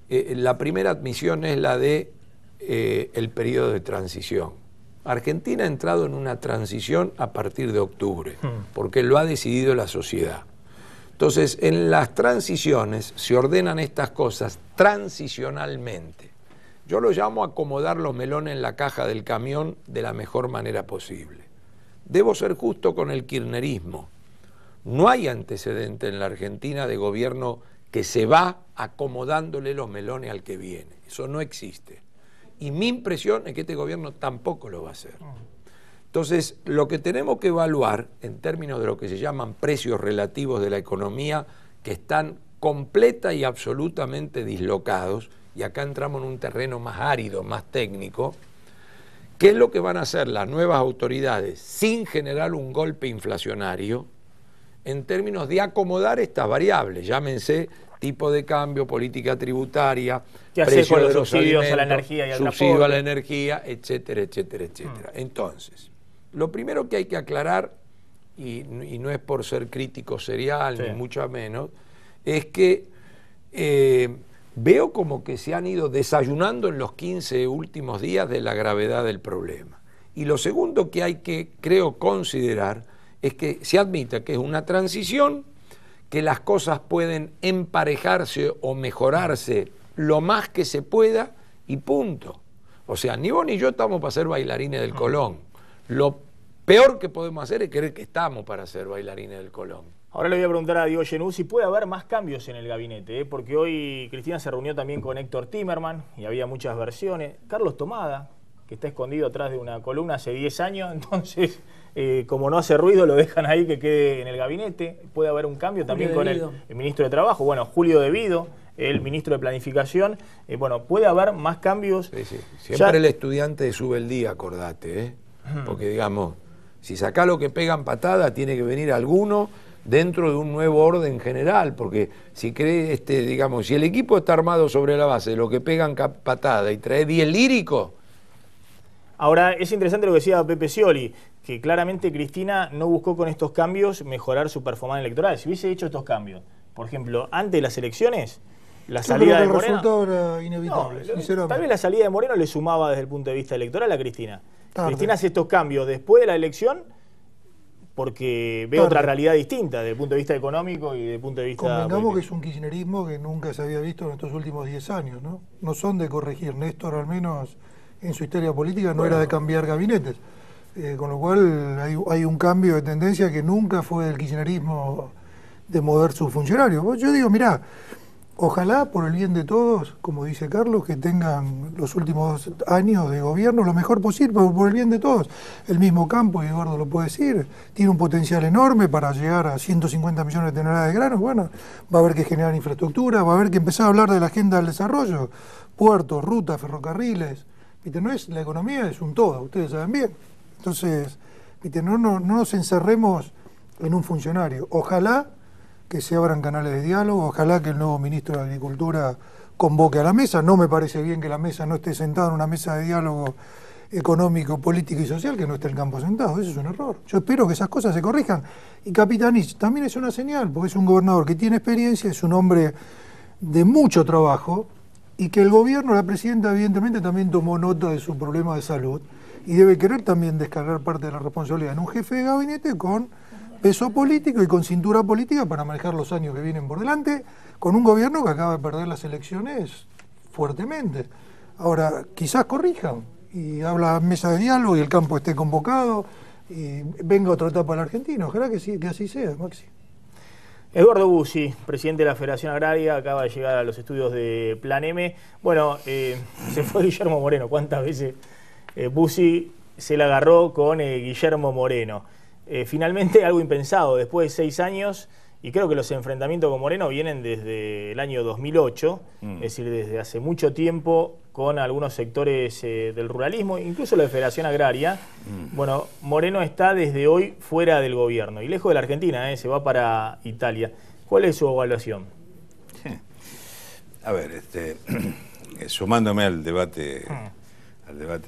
la primera admisión es la de el periodo de transición. Argentina ha entrado en una transición a partir de octubre, porque lo ha decidido la sociedad. Entonces, en las transiciones se ordenan estas cosas transicionalmente. Yo lo llamo acomodar los melones en la caja del camión de la mejor manera posible. Debo ser justo con el kirchnerismo. No hay antecedente en la Argentina de gobierno que se va acomodándole los melones al que viene. Eso no existe. Y mi impresión es que este gobierno tampoco lo va a hacer. Entonces, lo que tenemos que evaluar en términos de lo que se llaman precios relativos de la economía, que están completa y absolutamente dislocados, y acá entramos en un terreno más árido, más técnico, ¿qué es lo que van a hacer las nuevas autoridades sin generar un golpe inflacionario en términos de acomodar estas variables? Llámense tipo de cambio, política tributaria, precio de los subsidios a la energía y al transporte, subsidio a la energía, etcétera, etcétera, etcétera. Entonces, lo primero que hay que aclarar, y no es por ser crítico serial, ni mucho menos, es que veo como que se han ido desayunando en los 15 últimos días de la gravedad del problema. Y lo segundo que hay que, creo, considerar es que se admita que es una transición que las cosas pueden emparejarse o mejorarse lo más que se pueda y punto. O sea, ni vos ni yo estamos para ser bailarines del Colón. Lo peor que podemos hacer es creer que estamos para ser bailarines del Colón. Ahora le voy a preguntar a Diego Genú si puede haber más cambios en el gabinete, porque hoy Cristina se reunió también con Héctor Timerman y había muchas versiones. Carlos Tomada, que está escondido atrás de una columna hace 10 años, entonces, como no hace ruido, lo dejan ahí que quede en el gabinete. Puede haber un cambio también con el ministro de Trabajo, bueno, Julio De Vido, el ministro de Planificación. Bueno, puede haber más cambios. Sí, sí. Siempre el estudiante sube el día, acordate, ¿eh? Porque, digamos, si sacá lo que pegan patada, tiene que venir alguno dentro de un nuevo orden general, porque si cree, digamos, si el equipo está armado sobre la base de lo que pegan patada y trae 10 líricos. Ahora, es interesante lo que decía Pepe Scioli, que claramente Cristina no buscó con estos cambios mejorar su performance electoral. Si hubiese hecho estos cambios, por ejemplo, antes de las elecciones, la salida de Moreno... El resultado era inevitable, sinceramente. Tal vez la salida de Moreno le sumaba desde el punto de vista electoral a Cristina. Tarde. Cristina hace estos cambios después de la elección porque ve otra realidad distinta desde el punto de vista económico y desde el punto de vista Convengamos político. que es un kirchnerismo que nunca se había visto en estos últimos 10 años, ¿no? No son de corregir. Néstor, al menos en su historia política, no era de cambiar gabinetes. Con lo cual hay un cambio de tendencia que nunca fue del kirchnerismo de mover sus funcionarios. Yo digo, mirá, ojalá por el bien de todos, como dice Carlos, que tengan los últimos años de gobierno lo mejor posible, por el bien de todos. El mismo Campo, y Eduardo lo puede decir, tiene un potencial enorme para llegar a 150 millones de toneladas de granos. Bueno, va a haber que generar infraestructura, va a haber que empezar a hablar de la agenda del desarrollo, puertos, rutas, ferrocarriles. ¿Viste? No es la economía, es un todo, ustedes saben bien. Entonces, ¿viste? No nos encerremos en un funcionario. Ojalá que se abran canales de diálogo, ojalá que el nuevo ministro de Agricultura convoque a la mesa. No me parece bien que la mesa no esté sentada en una mesa de diálogo económico, político y social, que no esté el campo sentado. Eso es un error. Yo espero que esas cosas se corrijan. Y Capitanich también es una señal, porque es un gobernador que tiene experiencia, es un hombre de mucho trabajo, y que el gobierno, la presidenta evidentemente también tomó nota de su problema de salud y debe querer también descargar parte de la responsabilidad en un jefe de gabinete con peso político y con cintura política para manejar los años que vienen por delante, con un gobierno que acaba de perder las elecciones fuertemente. Ahora, quizás corrijan y habla mesa de diálogo y el campo esté convocado y venga otra etapa de la Argentina. Ojalá que sí, que así sea, Maxi. Eduardo Bussi, presidente de la Federación Agraria, acaba de llegar a los estudios de Plan M. Bueno, se fue Guillermo Moreno. ¿Cuántas veces Bussi se la agarró con Guillermo Moreno? Finalmente, algo impensado, después de 6 años, y creo que los enfrentamientos con Moreno vienen desde el año 2008, es decir, desde hace mucho tiempo, con algunos sectores del ruralismo, incluso la de Federación Agraria. Bueno, Moreno está desde hoy fuera del gobierno y lejos de la Argentina, se va para Italia. ¿Cuál es su evaluación? A ver, sumándome al debate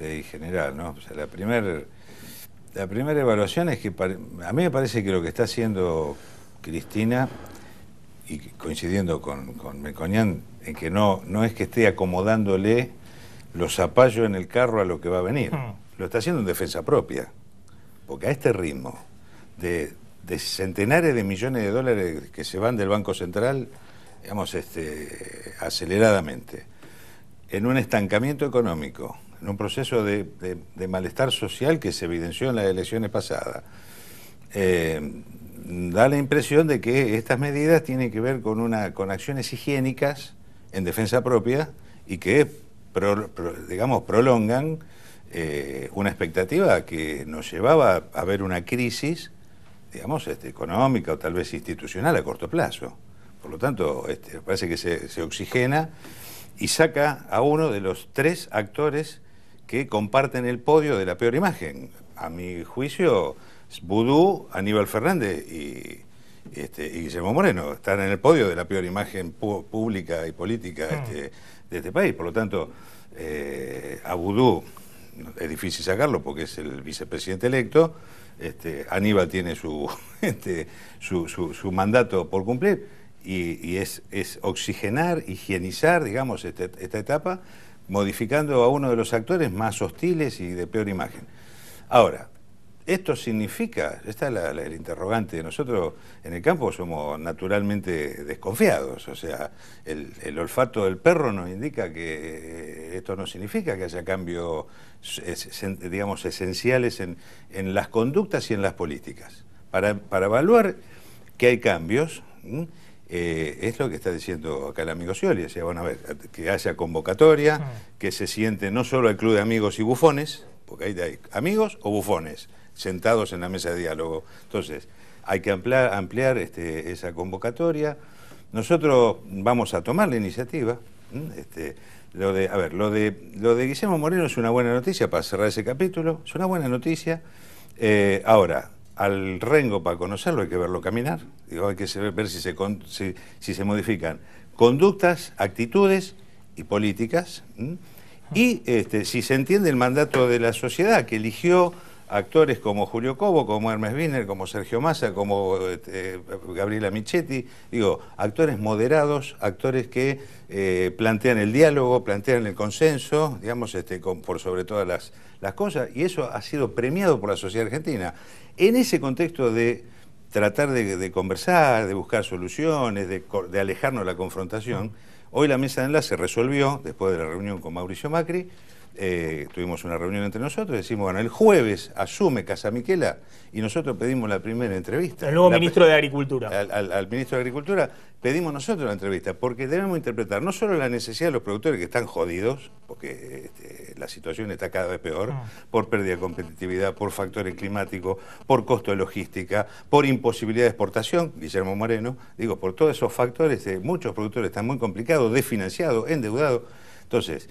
ahí general, ¿no? O sea, la primera evaluación es que a mí me parece que lo que está haciendo Cristina, y coincidiendo con Melconian, en que no es que esté acomodándole los zapallos en el carro a lo que va a venir. Lo está haciendo en defensa propia. Porque a este ritmo de centenares de millones de dólares que se van del Banco Central, digamos, aceleradamente, en un estancamiento económico, en un proceso de malestar social que se evidenció en las elecciones pasadas, da la impresión de que estas medidas tienen que ver con acciones higiénicas en defensa propia y que, digamos, prolongan una expectativa que nos llevaba a ver una crisis, digamos, económica o tal vez institucional a corto plazo. Por lo tanto, parece que se oxigena y saca a uno de los 3 actores que comparten el podio de la peor imagen. A mi juicio, Vudú, Aníbal Fernández y Guillermo Moreno están en el podio de la peor imagen pública y política de este país. Por lo tanto, a Vudú es difícil sacarlo porque es el vicepresidente electo. Aníbal tiene su mandato por cumplir y es oxigenar, higienizar, digamos, esta etapa, modificando a uno de los actores más hostiles y de peor imagen. Ahora, esto significa, está el interrogante, nosotros en el campo somos naturalmente desconfiados, o sea, el olfato del perro nos indica que esto no significa que haya cambios, digamos, esenciales en las conductas y en las políticas. Para evaluar que hay cambios, es lo que está diciendo acá el amigo Scioli, decía, bueno, a ver, que haya convocatoria, que se siente no solo el club de amigos y bufones, porque hay amigos o bufones sentados en la mesa de diálogo. Entonces, hay que ampliar esa convocatoria. Nosotros vamos a tomar la iniciativa. Lo de Guillermo Moreno es una buena noticia para cerrar ese capítulo, es una buena noticia. Ahora, al Rengo, para conocerlo, hay que verlo caminar. Digo, hay que ver si se modifican conductas, actitudes y políticas. Y si se entiende el mandato de la sociedad, que eligió actores como Julio Cobo, como Hermes Wiener, como Sergio Massa, como Gabriela Michetti, digo, actores moderados, actores que plantean el diálogo, plantean el consenso, digamos, por sobre todas las cosas, y eso ha sido premiado por la sociedad argentina. En ese contexto de tratar de conversar, de buscar soluciones, de alejarnos de la confrontación, hoy la mesa de enlace resolvió, después de la reunión con Mauricio Macri, tuvimos una reunión entre nosotros, decimos, bueno, el jueves asume Casamiquela y nosotros pedimos la primera entrevista. El nuevo ministro de Agricultura. Al ministro de Agricultura pedimos nosotros la entrevista, porque debemos interpretar no solo la necesidad de los productores que están jodidos, porque la situación está cada vez peor, por pérdida de competitividad, por factores climáticos, por costo de logística, por imposibilidad de exportación, Guillermo Moreno, digo, por todos esos factores, muchos productores están muy complicados, desfinanciados, endeudados. Entonces,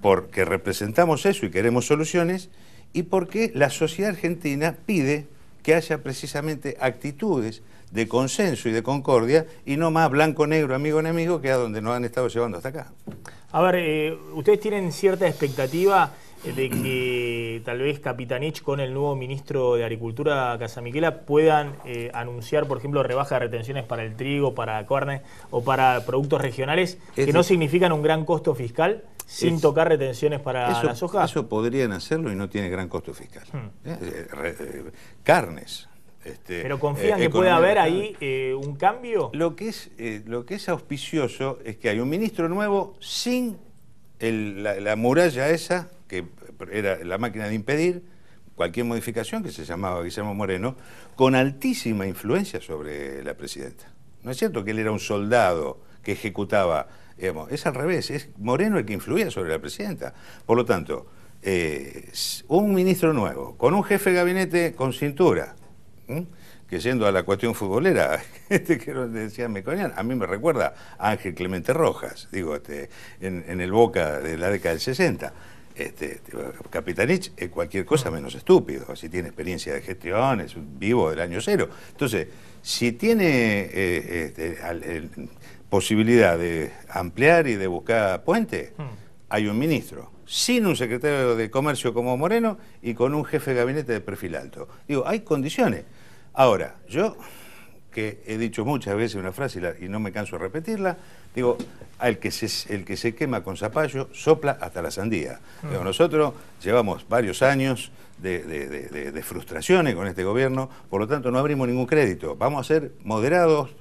porque representamos eso y queremos soluciones, y porque la sociedad argentina pide que haya precisamente actitudes de consenso y de concordia, y no más blanco-negro, amigo-enemigo, que es a donde nos han estado llevando hasta acá. A ver, ¿ustedes tienen cierta expectativa de que tal vez Capitanich con el nuevo ministro de Agricultura, Casamiquela, puedan anunciar, por ejemplo, rebaja de retenciones para el trigo, para carne o para productos regionales, que no significan un gran costo fiscal, sin tocar retenciones para la soja? Eso podrían hacerlo y no tiene gran costo fiscal. Carnes. ¿Pero confían que puede haber ahí un cambio? Lo que es auspicioso es que hay un ministro nuevo sin la muralla esa, que era la máquina de impedir cualquier modificación, que se llamaba Guillermo Moreno, con altísima influencia sobre la presidenta. No es cierto que él era un soldado que ejecutaba, digamos, es al revés, es Moreno el que influía sobre la presidenta. Por lo tanto, un ministro nuevo, con un jefe de gabinete con cintura, que yendo a la cuestión futbolera, que decía Meconian, a mí me recuerda a Ángel Clemente Rojas, digo, en el Boca de la década del 60. Capitanich es cualquier cosa menos estúpido, si tiene experiencia de gestión, es un vivo del año cero. Entonces, si tiene posibilidad de ampliar y de buscar puente, hay un ministro, sin un secretario de Comercio como Moreno y con un jefe de gabinete de perfil alto. Digo, hay condiciones. Ahora, yo, que he dicho muchas veces una frase y no me canso de repetirla, digo, el que se quema con zapallo sopla hasta la sandía. Digo, nosotros llevamos varios años de frustraciones con este gobierno, por lo tanto no abrimos ningún crédito. Vamos a ser moderados,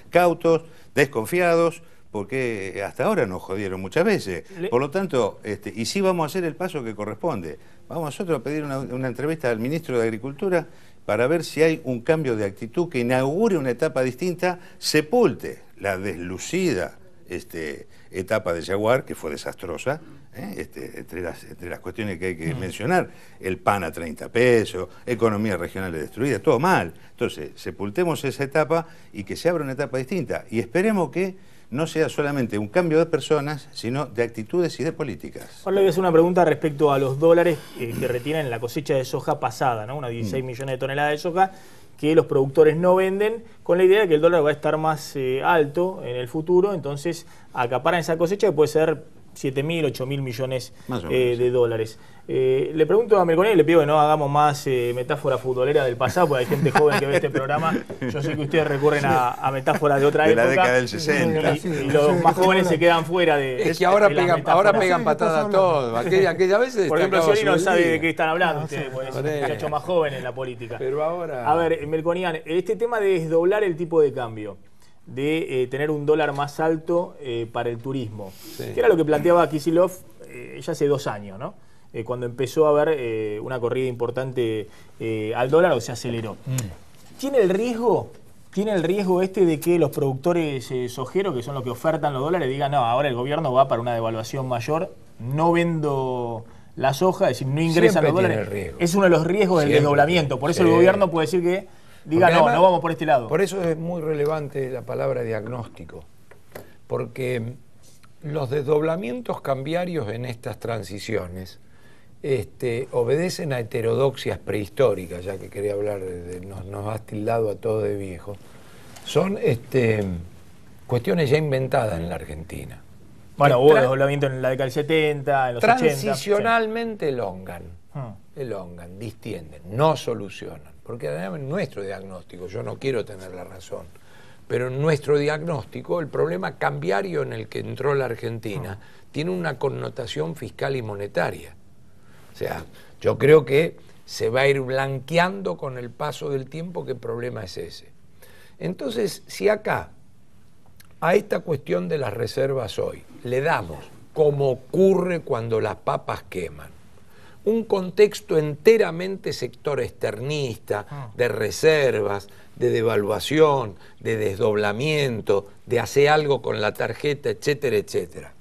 cautos, desconfiados, porque hasta ahora nos jodieron muchas veces. Por lo tanto, y sí vamos a hacer el paso que corresponde. Vamos nosotros a pedir una entrevista al ministro de Agricultura para ver si hay un cambio de actitud que inaugure una etapa distinta, sepulte la deslucida etapa de Jaguar, que fue desastrosa, entre las cuestiones que hay que mencionar, el pan a 30 pesos, economía regional destruida, todo mal. Entonces, sepultemos esa etapa y que se abra una etapa distinta. Y esperemos que no sea solamente un cambio de personas, sino de actitudes y de políticas. Ahora le voy a hacer una pregunta respecto a los dólares que retiran en la cosecha de soja pasada, ¿no? Unas 16 millones de toneladas de soja que los productores no venden, con la idea de que el dólar va a estar más alto en el futuro, entonces acaparan esa cosecha que puede ser 7.000, 8.000 millones Más o menos. de dólares. Le pregunto a Melconian y le pido que no hagamos más metáfora futbolera del pasado, porque hay gente joven que ve este programa. Yo sé que ustedes recurren a metáforas de otra época. De la década del 60. Y los más jóvenes se quedan fuera de. Es que ahora de las pegan, metáforas. ahora pegan patadas todo. Aquella vez Por ejemplo, Scioli no sabe de qué qué. están hablando ustedes, porque es un muchacho más joven en la política. Pero ahora. A ver, Melconian, este tema de desdoblar el tipo de cambio, de tener un dólar más alto para el turismo, Sí. que era lo que planteaba Kicillof ya hace 2 años, ¿no? Cuando empezó a haber una corrida importante al dólar, o se aceleró. ¿Tiene el riesgo este de que los productores sojeros, que son los que ofertan los dólares, digan, no, ahora el gobierno va para una devaluación mayor, no vendo la soja, es decir, no ingresan Siempre los dólares? tiene riesgo. Es uno de los riesgos del Siempre. desdoblamiento. Por eso Sí. el gobierno puede decir que diga, Porque no, además, no vamos por este lado. Por eso es muy relevante la palabra diagnóstico, porque los desdoblamientos cambiarios en estas transiciones obedecen a heterodoxias prehistóricas, ya que quería hablar nos has tildado a todos de viejos. Son cuestiones ya inventadas en la Argentina. Bueno, Que hubo desdoblamiento en la década del 70, en los 80. transicionalmente elongan, Sí. distienden, no solucionan. Porque además en nuestro diagnóstico, yo no quiero tener la razón, pero en nuestro diagnóstico el problema cambiario en el que entró la Argentina tiene una connotación fiscal y monetaria. O sea, yo creo que se va a ir blanqueando con el paso del tiempo qué problema es ese. Entonces, si acá a esta cuestión de las reservas hoy le damos, como ocurre cuando las papas queman, un contexto enteramente sector externista, de reservas, de devaluación, de desdoblamiento, de hacer algo con la tarjeta, etcétera, etcétera,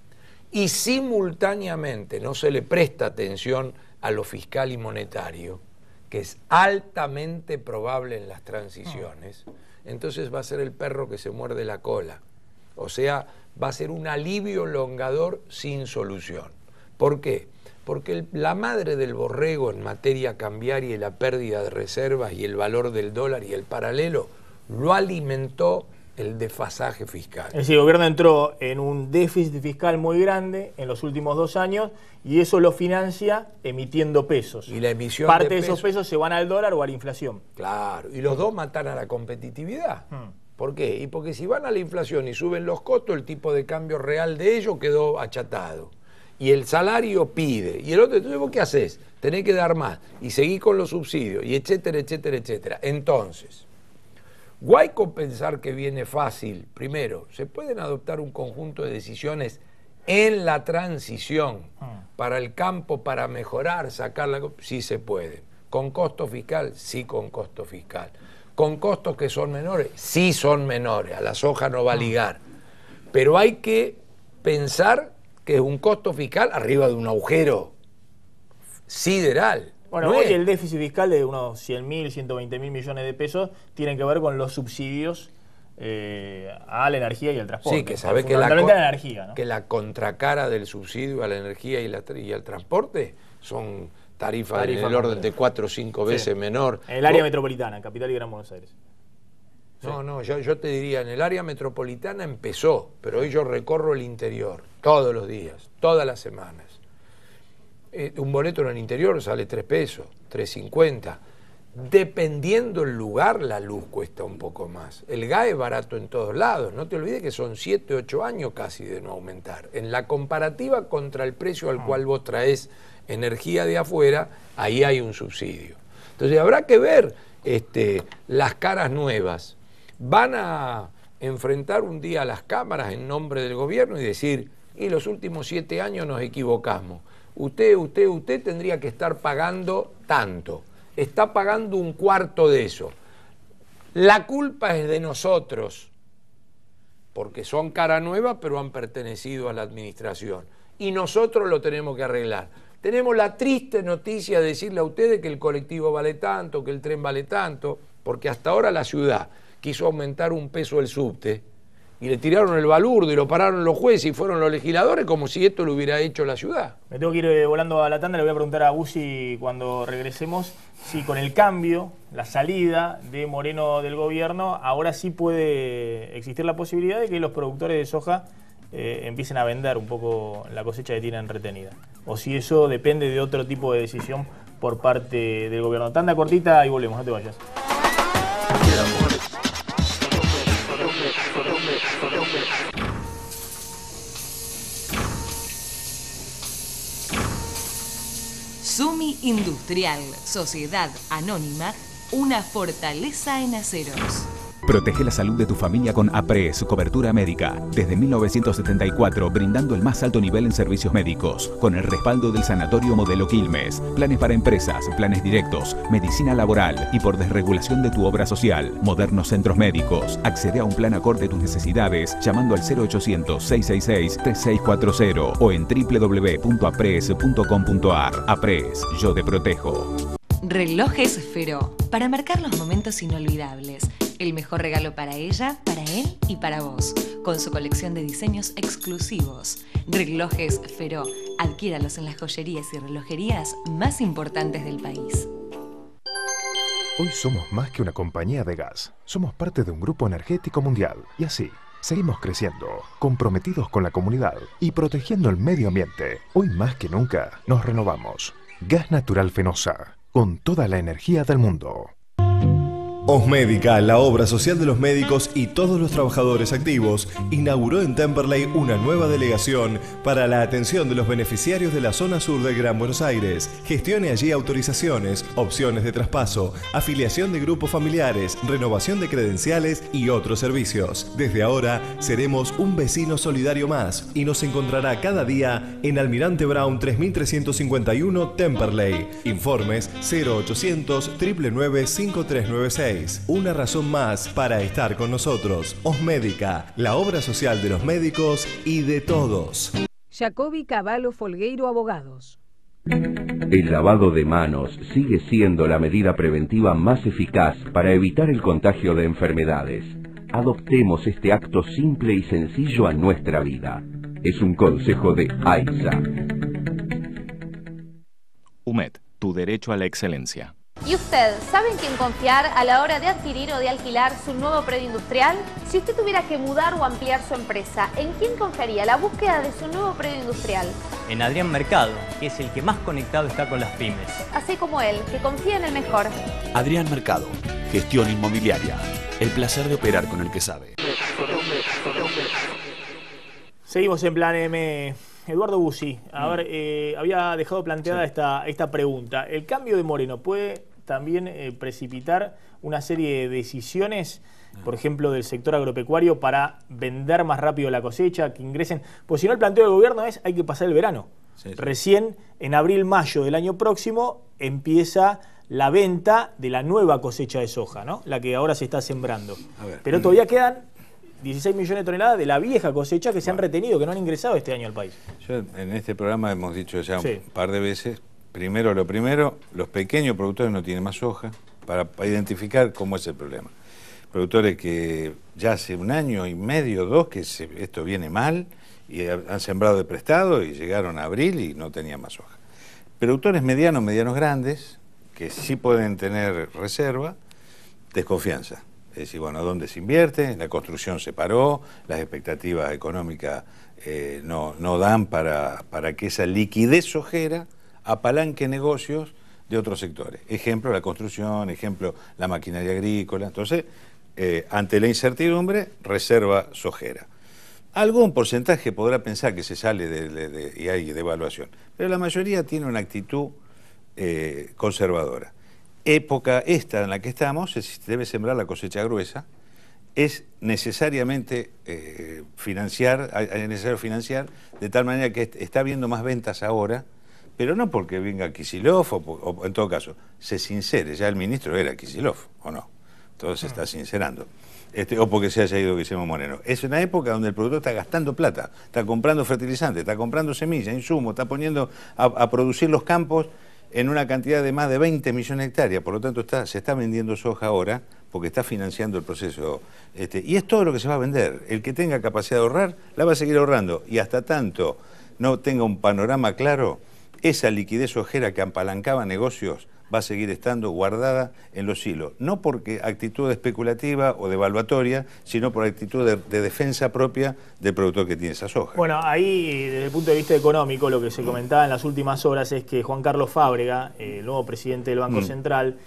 y simultáneamente no se le presta atención a lo fiscal y monetario, que es altamente probable en las transiciones, entonces va a ser el perro que se muerde la cola. O sea, va a ser un alivio longador sin solución. ¿Por qué? Porque la madre del borrego en materia cambiaria y la pérdida de reservas y el valor del dólar y el paralelo lo alimentó el desfasaje fiscal. Es decir, el gobierno entró en un déficit fiscal muy grande en los últimos 2 años y eso lo financia emitiendo pesos. Y la emisión parte de esos pesos se van al dólar o a la inflación. Claro, y los dos matan a la competitividad. ¿Por qué? Y porque si van a la inflación y suben los costos, el tipo de cambio real de ellos quedó achatado. Y el salario pide. Y el otro, entonces, ¿vos qué haces? Tenés que dar más. Y seguís con los subsidios, y etcétera, etcétera, etcétera. Entonces, Guaico pensar que viene fácil. Primero, se pueden adoptar un conjunto de decisiones en la transición para el campo, para mejorar, sacarla. Sí se puede. ¿Con costo fiscal? Sí, con costo fiscal. ¿Con costos que son menores? Sí son menores. A la soja no va a ligar. Pero hay que pensar que es un costo fiscal arriba de un agujero sideral. Bueno, No hoy es- el déficit fiscal de unos 100.000, 120.000 millones de pesos tiene que ver con los subsidios a la energía y al transporte. Sí, que sabe que la, Fundamentalmente a la energía, ¿no? que la contracara del subsidio a la energía y al transporte son tarifas en el orden de 4 o 5 veces menor. En el área No, metropolitana, en Capital y Gran Buenos Aires. No, yo te diría, en el área metropolitana empezó, pero hoy yo recorro el interior todos los días, todas las semanas. Un boleto en el interior sale 3 pesos, 3.50. Dependiendo el lugar, la luz cuesta un poco más. El gas es barato en todos lados. No te olvides que son 7, 8 años casi de no aumentar. En la comparativa contra el precio al cual vos traes energía de afuera, ahí hay un subsidio. Entonces habrá que ver las caras nuevas. Van a enfrentar un día a las cámaras en nombre del gobierno y decir, y los últimos 7 años nos equivocamos. Usted tendría que estar pagando tanto. Está pagando un cuarto de eso. La culpa es de nosotros, porque son cara nueva, pero han pertenecido a la administración. Y nosotros lo tenemos que arreglar. Tenemos la triste noticia de decirle a ustedes que el colectivo vale tanto, que el tren vale tanto, porque hasta ahora la ciudad quiso aumentar un peso el subte y le tiraron el balurdo y lo pararon los jueces y fueron los legisladores como si esto lo hubiera hecho la ciudad. Me tengo que ir volando a la tanda, le voy a preguntar a Bussi cuando regresemos si con el cambio, la salida de Moreno del gobierno, ahora sí puede existir la posibilidad de que los productores de soja empiecen a vender un poco la cosecha que tienen retenida. O si eso depende de otro tipo de decisión por parte del gobierno. Tanda cortita y volvemos, no te vayas. Sumi Industrial, Sociedad Anónima, una fortaleza en aceros. Protege la salud de tu familia con APRES, cobertura médica. Desde 1974, brindando el más alto nivel en servicios médicos, con el respaldo del Sanatorio Modelo Quilmes. Planes para empresas, planes directos, medicina laboral y por desregulación de tu obra social. Modernos centros médicos. Accede a un plan acorde a tus necesidades llamando al 0800-666-3640 o en www.apres.com.ar. APRES, yo te protejo. Relojes Feró, para marcar los momentos inolvidables. El mejor regalo para ella, para él y para vos, con su colección de diseños exclusivos. Relojes Feró, adquiéralos en las joyerías y relojerías más importantes del país. Hoy somos más que una compañía de gas. Somos parte de un grupo energético mundial. Y así, seguimos creciendo, comprometidos con la comunidad y protegiendo el medio ambiente. Hoy más que nunca, nos renovamos. Gas Natural Fenosa, con toda la energía del mundo. Osmédica, la obra social de los médicos y todos los trabajadores activos, inauguró en Temperley una nueva delegación para la atención de los beneficiarios de la zona sur del Gran Buenos Aires. Gestione allí autorizaciones, opciones de traspaso, afiliación de grupos familiares, renovación de credenciales y otros servicios. Desde ahora seremos un vecino solidario más y nos encontrará cada día en Almirante Brown 3351 Temperley. Informes 0800 999 5396. Una razón más para estar con nosotros. Osmédica, la obra social de los médicos y de todos. Jacobi Cavallo Folgueiro Abogados. El lavado de manos sigue siendo la medida preventiva más eficaz para evitar el contagio de enfermedades. Adoptemos este acto simple y sencillo a nuestra vida. Es un consejo de AISA. UMED, tu derecho a la excelencia. ¿Y usted sabe en quién confiar a la hora de adquirir o de alquilar su nuevo predio industrial? Si usted tuviera que mudar o ampliar su empresa, ¿en quién confiaría la búsqueda de su nuevo predio industrial? En Adrián Mercado, que es el que más conectado está con las pymes. Así como él, que confía en el mejor. Adrián Mercado, gestión inmobiliaria. El placer de operar con el que sabe. Seguimos en Plan M. Eduardo Bussi, a ver, había dejado planteada esta pregunta. ¿El cambio de Moreno puede también precipitar una serie de decisiones, por ejemplo, del sector agropecuario para vender más rápido la cosecha, que ingresen? Pues si no, el planteo del gobierno es hay que pasar el verano. Sí, sí. Recién en abril-mayo del año próximo empieza la venta de la nueva cosecha de soja, ¿no? La que ahora se está sembrando. Pero todavía quedan 16 millones de toneladas de la vieja cosecha que se han retenido, que no han ingresado este año al país. Yo, en este programa hemos dicho ya un par de veces, lo primero, los pequeños productores no tienen más soja, para identificar cómo es el problema. Productores que ya hace un año y medio, 2, que esto viene mal, y han sembrado de prestado y llegaron a abril y no tenían más soja. Productores medianos grandes, que sí pueden tener reserva, desconfianza. Es decir, bueno, ¿dónde se invierte? La construcción se paró, las expectativas económicas no dan para que esa liquidez sojera apalanque negocios de otros sectores. Ejemplo, la construcción, ejemplo, la maquinaria agrícola. Entonces, ante la incertidumbre, reserva sojera. Algún porcentaje podrá pensar que se sale y hay devaluación, pero la mayoría tiene una actitud conservadora. Época esta en la que estamos, se debe sembrar la cosecha gruesa, es necesariamente necesario financiar, de tal manera que está habiendo más ventas ahora, pero no porque venga Kicillof o en todo caso, se sincere, ya el ministro era Kicillof, ¿o no? Entonces se está sincerando. O porque se haya ido Guillermo Moreno. Es una época donde el productor está gastando plata, está comprando fertilizantes, está comprando semillas, insumos, está poniendo a producir los campos en una cantidad de más de 20 millones de hectáreas, por lo tanto se está vendiendo soja ahora porque está financiando el proceso. Y es todo lo que se va a vender. El que tenga capacidad de ahorrar, la va a seguir ahorrando. Y hasta tanto no tenga un panorama claro, esa liquidez sojera que apalancaba negocios va a seguir estando guardada en los hilos, no porque actitud especulativa o devaluatoria, sino por actitud de defensa propia del productor que tiene esa soja. Bueno, ahí desde el punto de vista económico lo que se comentaba en las últimas horas es que Juan Carlos Fábrega, el nuevo presidente del Banco Central,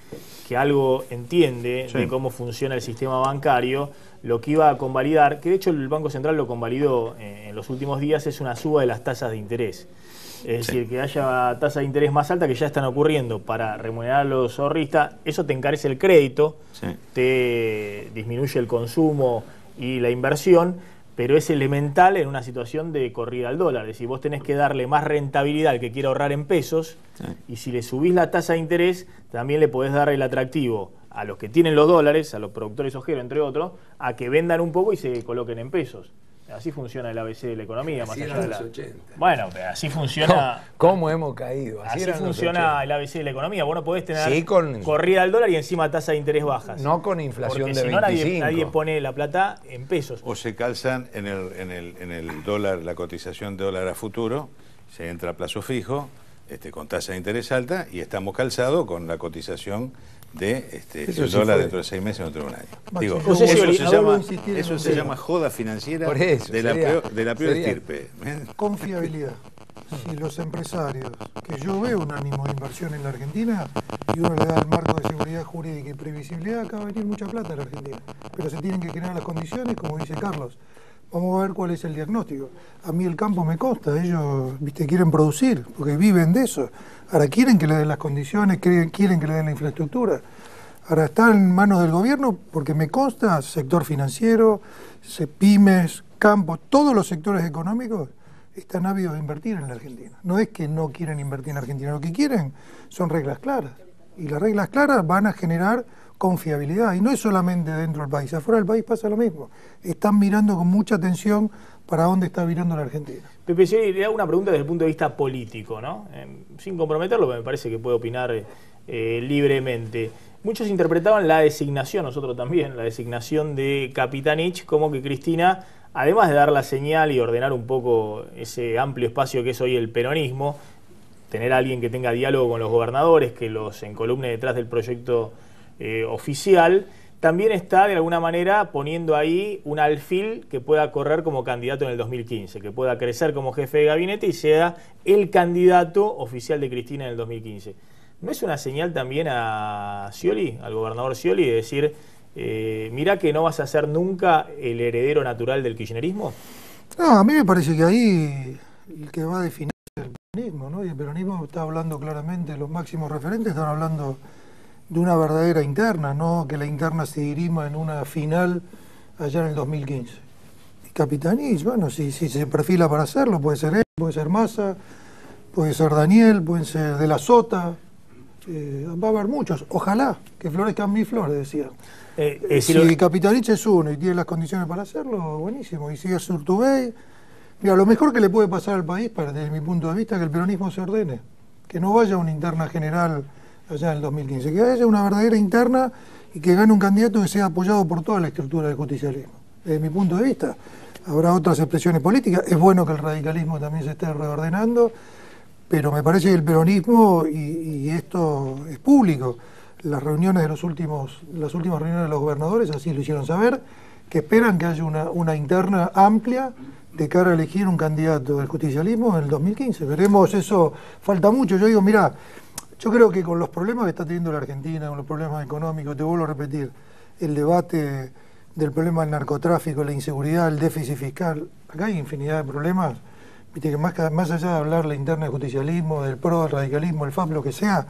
que algo entiende de cómo funciona el sistema bancario, lo que iba a convalidar, que de hecho el Banco Central lo convalidó en los últimos días, es una suba de las tasas de interés. Es decir, que haya tasas de interés más altas que ya están ocurriendo para remunerar a los ahorristas, eso te encarece el crédito, te disminuye el consumo y la inversión, pero es elemental en una situación de corrida al dólar. Es decir, vos tenés que darle más rentabilidad al que quiera ahorrar en pesos, y si le subís la tasa de interés, también le podés dar el atractivo a los que tienen los dólares, a los productores ojeros, entre otros, a que vendan un poco y se coloquen en pesos. Así funciona el ABC de la economía. Más allá de la... 80. Bueno, así funciona... ¿Cómo hemos caído? Así funciona el ABC de la economía. Vos no podés tener corrida al dólar y encima tasa de interés bajas. No con inflación de 25. Porque si no nadie pone la plata en pesos. O se calzan en el dólar, la cotización de dólar a futuro, se entra a plazo fijo, con tasa de interés alta, y estamos calzados con la cotización de el dólar dentro de 6 meses, dentro de un año. Digo, eso se llama joda financiera de la peor estirpe. Confiabilidad. Si los empresarios, que yo veo un ánimo de inversión en la Argentina, y uno le da el marco de seguridad jurídica y previsibilidad, acá va a venir mucha plata a la Argentina. Pero se tienen que crear las condiciones, como dice Carlos. Vamos a ver cuál es el diagnóstico. A mí el campo me consta, ellos quieren producir, porque viven de eso. Ahora quieren que le den las condiciones, quieren que le den la infraestructura. Ahora está en manos del gobierno, porque me consta, sector financiero, pymes, campo, todos los sectores económicos están ávidos de invertir en la Argentina. No es que no quieren invertir en Argentina, lo que quieren son reglas claras. Y las reglas claras van a generar confiabilidad, y no es solamente dentro del país, afuera del país pasa lo mismo. Están mirando con mucha atención para dónde está virando la Argentina. Pepe, yo le hago una pregunta desde el punto de vista político, ¿no? Sin comprometerlo, me parece que puede opinar libremente. Muchos interpretaban la designación, nosotros también, la designación de Capitanich, como que Cristina, además de dar la señal y ordenar un poco ese amplio espacio que es hoy el peronismo, tener a alguien que tenga diálogo con los gobernadores, que los encolumne detrás del proyecto oficial, también está de alguna manera poniendo ahí un alfil que pueda correr como candidato en el 2015, que pueda crecer como jefe de gabinete y sea el candidato oficial de Cristina en el 2015. ¿No es una señal también a Scioli, al gobernador Scioli, de decir, mirá que no vas a ser nunca el heredero natural del kirchnerismo? No, a mí me parece que ahí el que va a definir es el peronismo, ¿no? Y el peronismo está hablando claramente, los máximos referentes están hablando de una verdadera interna, no que la interna se dirima en una final allá en el 2015. Y Capitanich, bueno, si se perfila para hacerlo, puede ser él, puede ser Massa, puede ser Daniel, puede ser De la Sota, va a haber muchos. Ojalá que florezcan mis flores, decía. Si Capitanich es uno y tiene las condiciones para hacerlo, buenísimo. Y si es Urtubey, mira, lo mejor que le puede pasar al país, desde mi punto de vista, es que el peronismo se ordene, que no vaya a una interna general allá en el 2015, que haya una verdadera interna y que gane un candidato que sea apoyado por toda la estructura del justicialismo. Desde mi punto de vista, habrá otras expresiones políticas, es bueno que el radicalismo también se esté reordenando, pero me parece que el peronismo, y esto es público, las reuniones de las últimas reuniones de los gobernadores así lo hicieron saber, que esperan que haya una interna amplia de cara a elegir un candidato del justicialismo en el 2015. Veremos, eso falta mucho. Yo digo, mirá, yo creo que con los problemas que está teniendo la Argentina, con los problemas económicos, te vuelvo a repetir, el debate del problema del narcotráfico, la inseguridad, el déficit fiscal, acá hay infinidad de problemas, viste que más allá de hablar la interna del justicialismo, del PRO, del radicalismo, el FAP, lo que sea,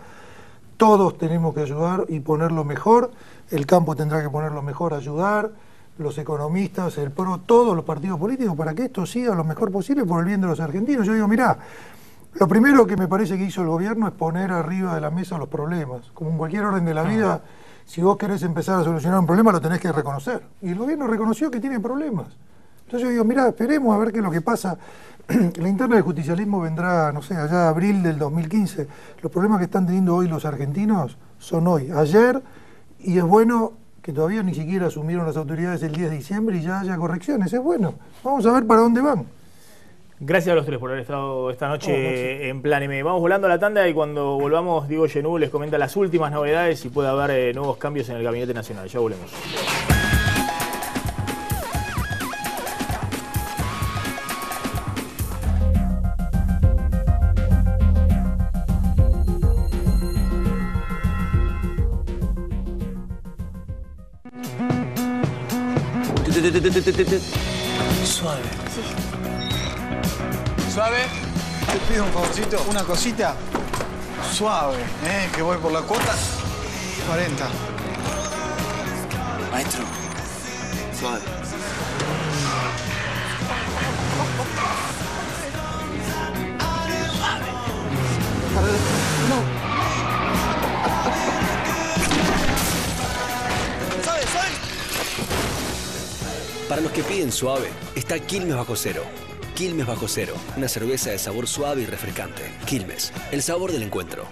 todos tenemos que ayudar y ponerlo mejor, el campo tendrá que ponerlo mejor, ayudar, los economistas, el PRO, todos los partidos políticos, para que esto siga lo mejor posible por el bien de los argentinos. Yo digo, mirá, lo primero que me parece que hizo el gobierno es poner arriba de la mesa los problemas. Como en cualquier orden de la vida, si vos querés empezar a solucionar un problema, lo tenés que reconocer. Y el gobierno reconoció que tiene problemas. Entonces yo digo, mirá, esperemos a ver qué es lo que pasa. La interna del justicialismo vendrá, no sé, allá abril del 2015. Los problemas que están teniendo hoy los argentinos son hoy, ayer, y es bueno que todavía ni siquiera asumieron las autoridades el 10 de diciembre y ya haya correcciones. Es bueno. Vamos a ver para dónde van. Gracias a los tres por haber estado esta noche en Plan M. Vamos volando a la tanda y cuando volvamos, Diego Genú les comenta las últimas novedades y puede haber nuevos cambios en el Gabinete Nacional. Ya volvemos. Suave. Suave. Te pido un favorcito, una cosita. Suave, que voy por la cuota 40. Maestro. Suave. Suave. No. Para los que piden suave, está Quilmes Bajo Cero. Quilmes Bajo Cero, una cerveza de sabor suave y refrescante. Quilmes, el sabor del encuentro.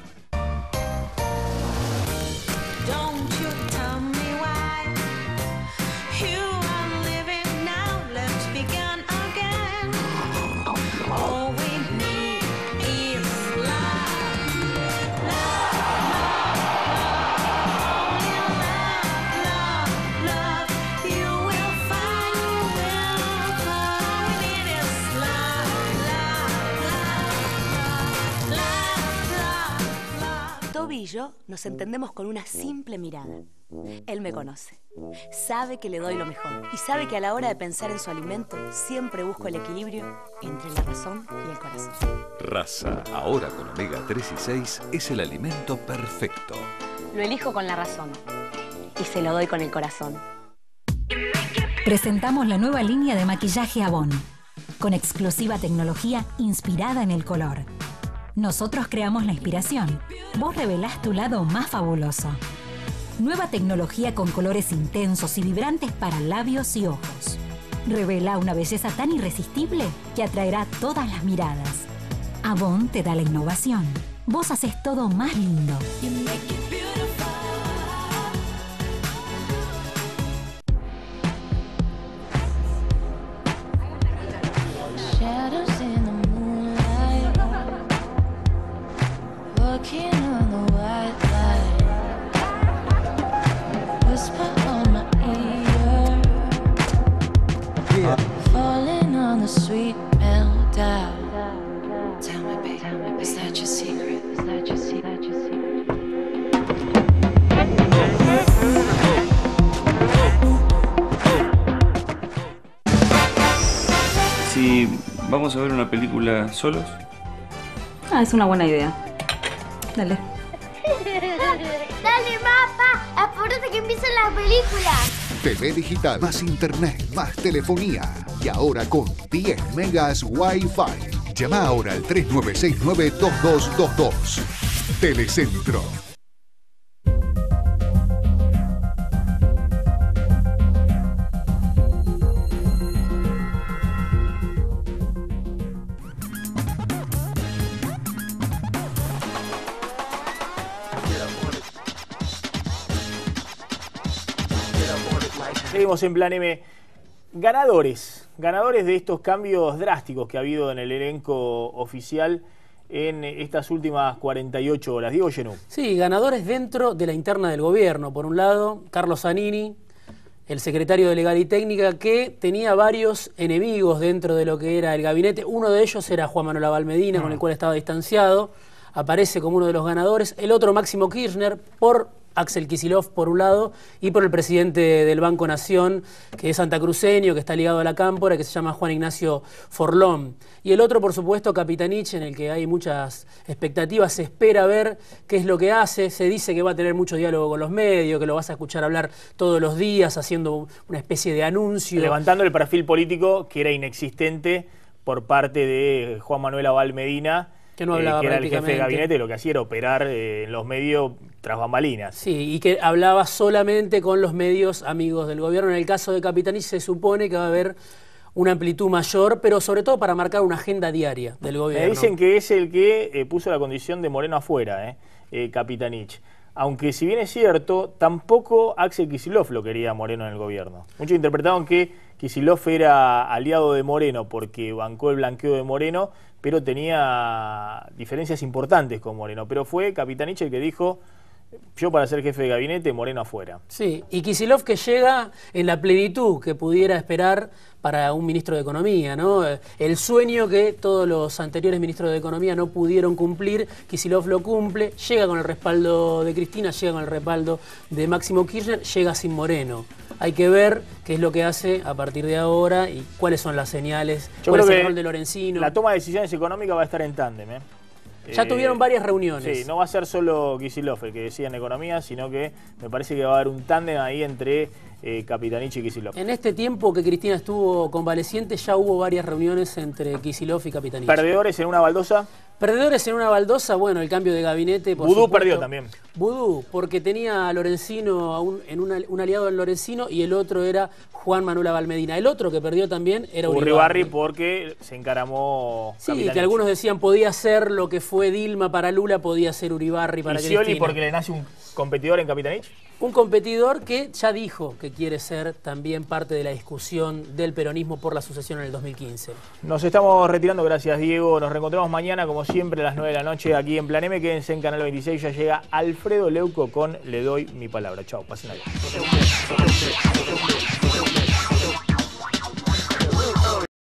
Toby y yo nos entendemos con una simple mirada. Él me conoce, sabe que le doy lo mejor y sabe que a la hora de pensar en su alimento siempre busco el equilibrio entre la razón y el corazón. Raza, ahora con omega 3 y 6, es el alimento perfecto. Lo elijo con la razón y se lo doy con el corazón. Presentamos la nueva línea de maquillaje Avon, con exclusiva tecnología inspirada en el color. Nosotros creamos la inspiración. Vos revelás tu lado más fabuloso. Nueva tecnología con colores intensos y vibrantes para labios y ojos. Revela una belleza tan irresistible que atraerá todas las miradas. Avon te da la innovación. Vos haces todo más lindo. Falling on the sweet meltdown. Tell me, babe, is that your secret? Is that your secret? Si vamos a ver una película solos. Es una buena idea. Dale. Dale, papá, apúrate que empieza la película. TV digital, más internet, más telefonía. Y ahora con 10 megas Wi-Fi. Llama ahora al 3969-2222. Telecentro. Seguimos en Plan M. Ganadores de estos cambios drásticos que ha habido en el elenco oficial en estas últimas 48 horas. Diego Genú. Sí, ganadores dentro de la interna del gobierno. Por un lado, Carlos Zanini, el secretario de Legal y Técnica, que tenía varios enemigos dentro de lo que era el gabinete. Uno de ellos era Juan Manuel Abal Medina, con el cual estaba distanciado. Aparece como uno de los ganadores. El otro, Máximo Kirchner, por Axel Kicillof por un lado, y por el presidente del Banco Nación, que es santacruceño, que está ligado a la Cámpora, que se llama Juan Ignacio Forlón. Y el otro, por supuesto, Capitanich, en el que hay muchas expectativas, se espera ver qué es lo que hace, se dice que va a tener mucho diálogo con los medios, que lo vas a escuchar hablar todos los días, haciendo una especie de anuncio. Levantando el perfil político que era inexistente por parte de Juan Manuel Abal Medina, que no hablaba que era el jefe de gabinete, lo que hacía era operar en los medios tras bambalinas. Sí, y que hablaba solamente con los medios amigos del gobierno. En el caso de Capitanich se supone que va a haber una amplitud mayor, pero sobre todo para marcar una agenda diaria del gobierno. Me dicen que es el que puso la condición de Moreno afuera, Capitanich. aunque si bien es cierto, tampoco Axel Kicillof lo quería Moreno en el gobierno. Muchos interpretaban que Kicillof era aliado de Moreno porque bancó el blanqueo de Moreno, pero tenía diferencias importantes con Moreno. Pero fue Capitanich el que dijo: yo para ser jefe de gabinete, Moreno afuera. Sí, y Kicillof que llega en la plenitud que pudiera esperar para un ministro de Economía, ¿no? El sueño que todos los anteriores ministros de Economía no pudieron cumplir, Kicillof lo cumple, llega con el respaldo de Cristina, llega con el respaldo de Máximo Kirchner, llega sin Moreno. Hay que ver qué es lo que hace a partir de ahora y cuáles son las señales, cuál es el rol de Lorenzino. La toma de decisiones económicas va a estar en tándem, Ya tuvieron varias reuniones. Sí, no va a ser solo Kicillof el que decida en economía, sino que me parece que va a haber un tándem ahí entre Capitanich y Kicillof. En este tiempo que Cristina estuvo convaleciente ya hubo varias reuniones entre Kicillof y Capitanich. ¿Perdedores en una baldosa? Perdedores en una baldosa, bueno, el cambio de gabinete. Vudú perdió también. Vudú, porque tenía a Lorenzino, un aliado en Lorenzino, y el otro era Juan Manuel Abalmedina. El otro que perdió también era Uribarri, porque se encaramó. Sí, Capitanich. que algunos decían podía ser lo que fue Dilma para Lula, podía ser Uribarri para Cristina. ¿Y Scioli porque le nace un competidor en Capitanich? Un competidor que ya dijo que quiere ser también parte de la discusión del peronismo por la sucesión en el 2015. Nos estamos retirando, gracias Diego. Nos reencontramos mañana, como siempre, a las 9 de la noche aquí en Plan M. Quédense en Canal 26, ya llega Alfredo Leuco con Le doy mi palabra. Chao, pasen allá.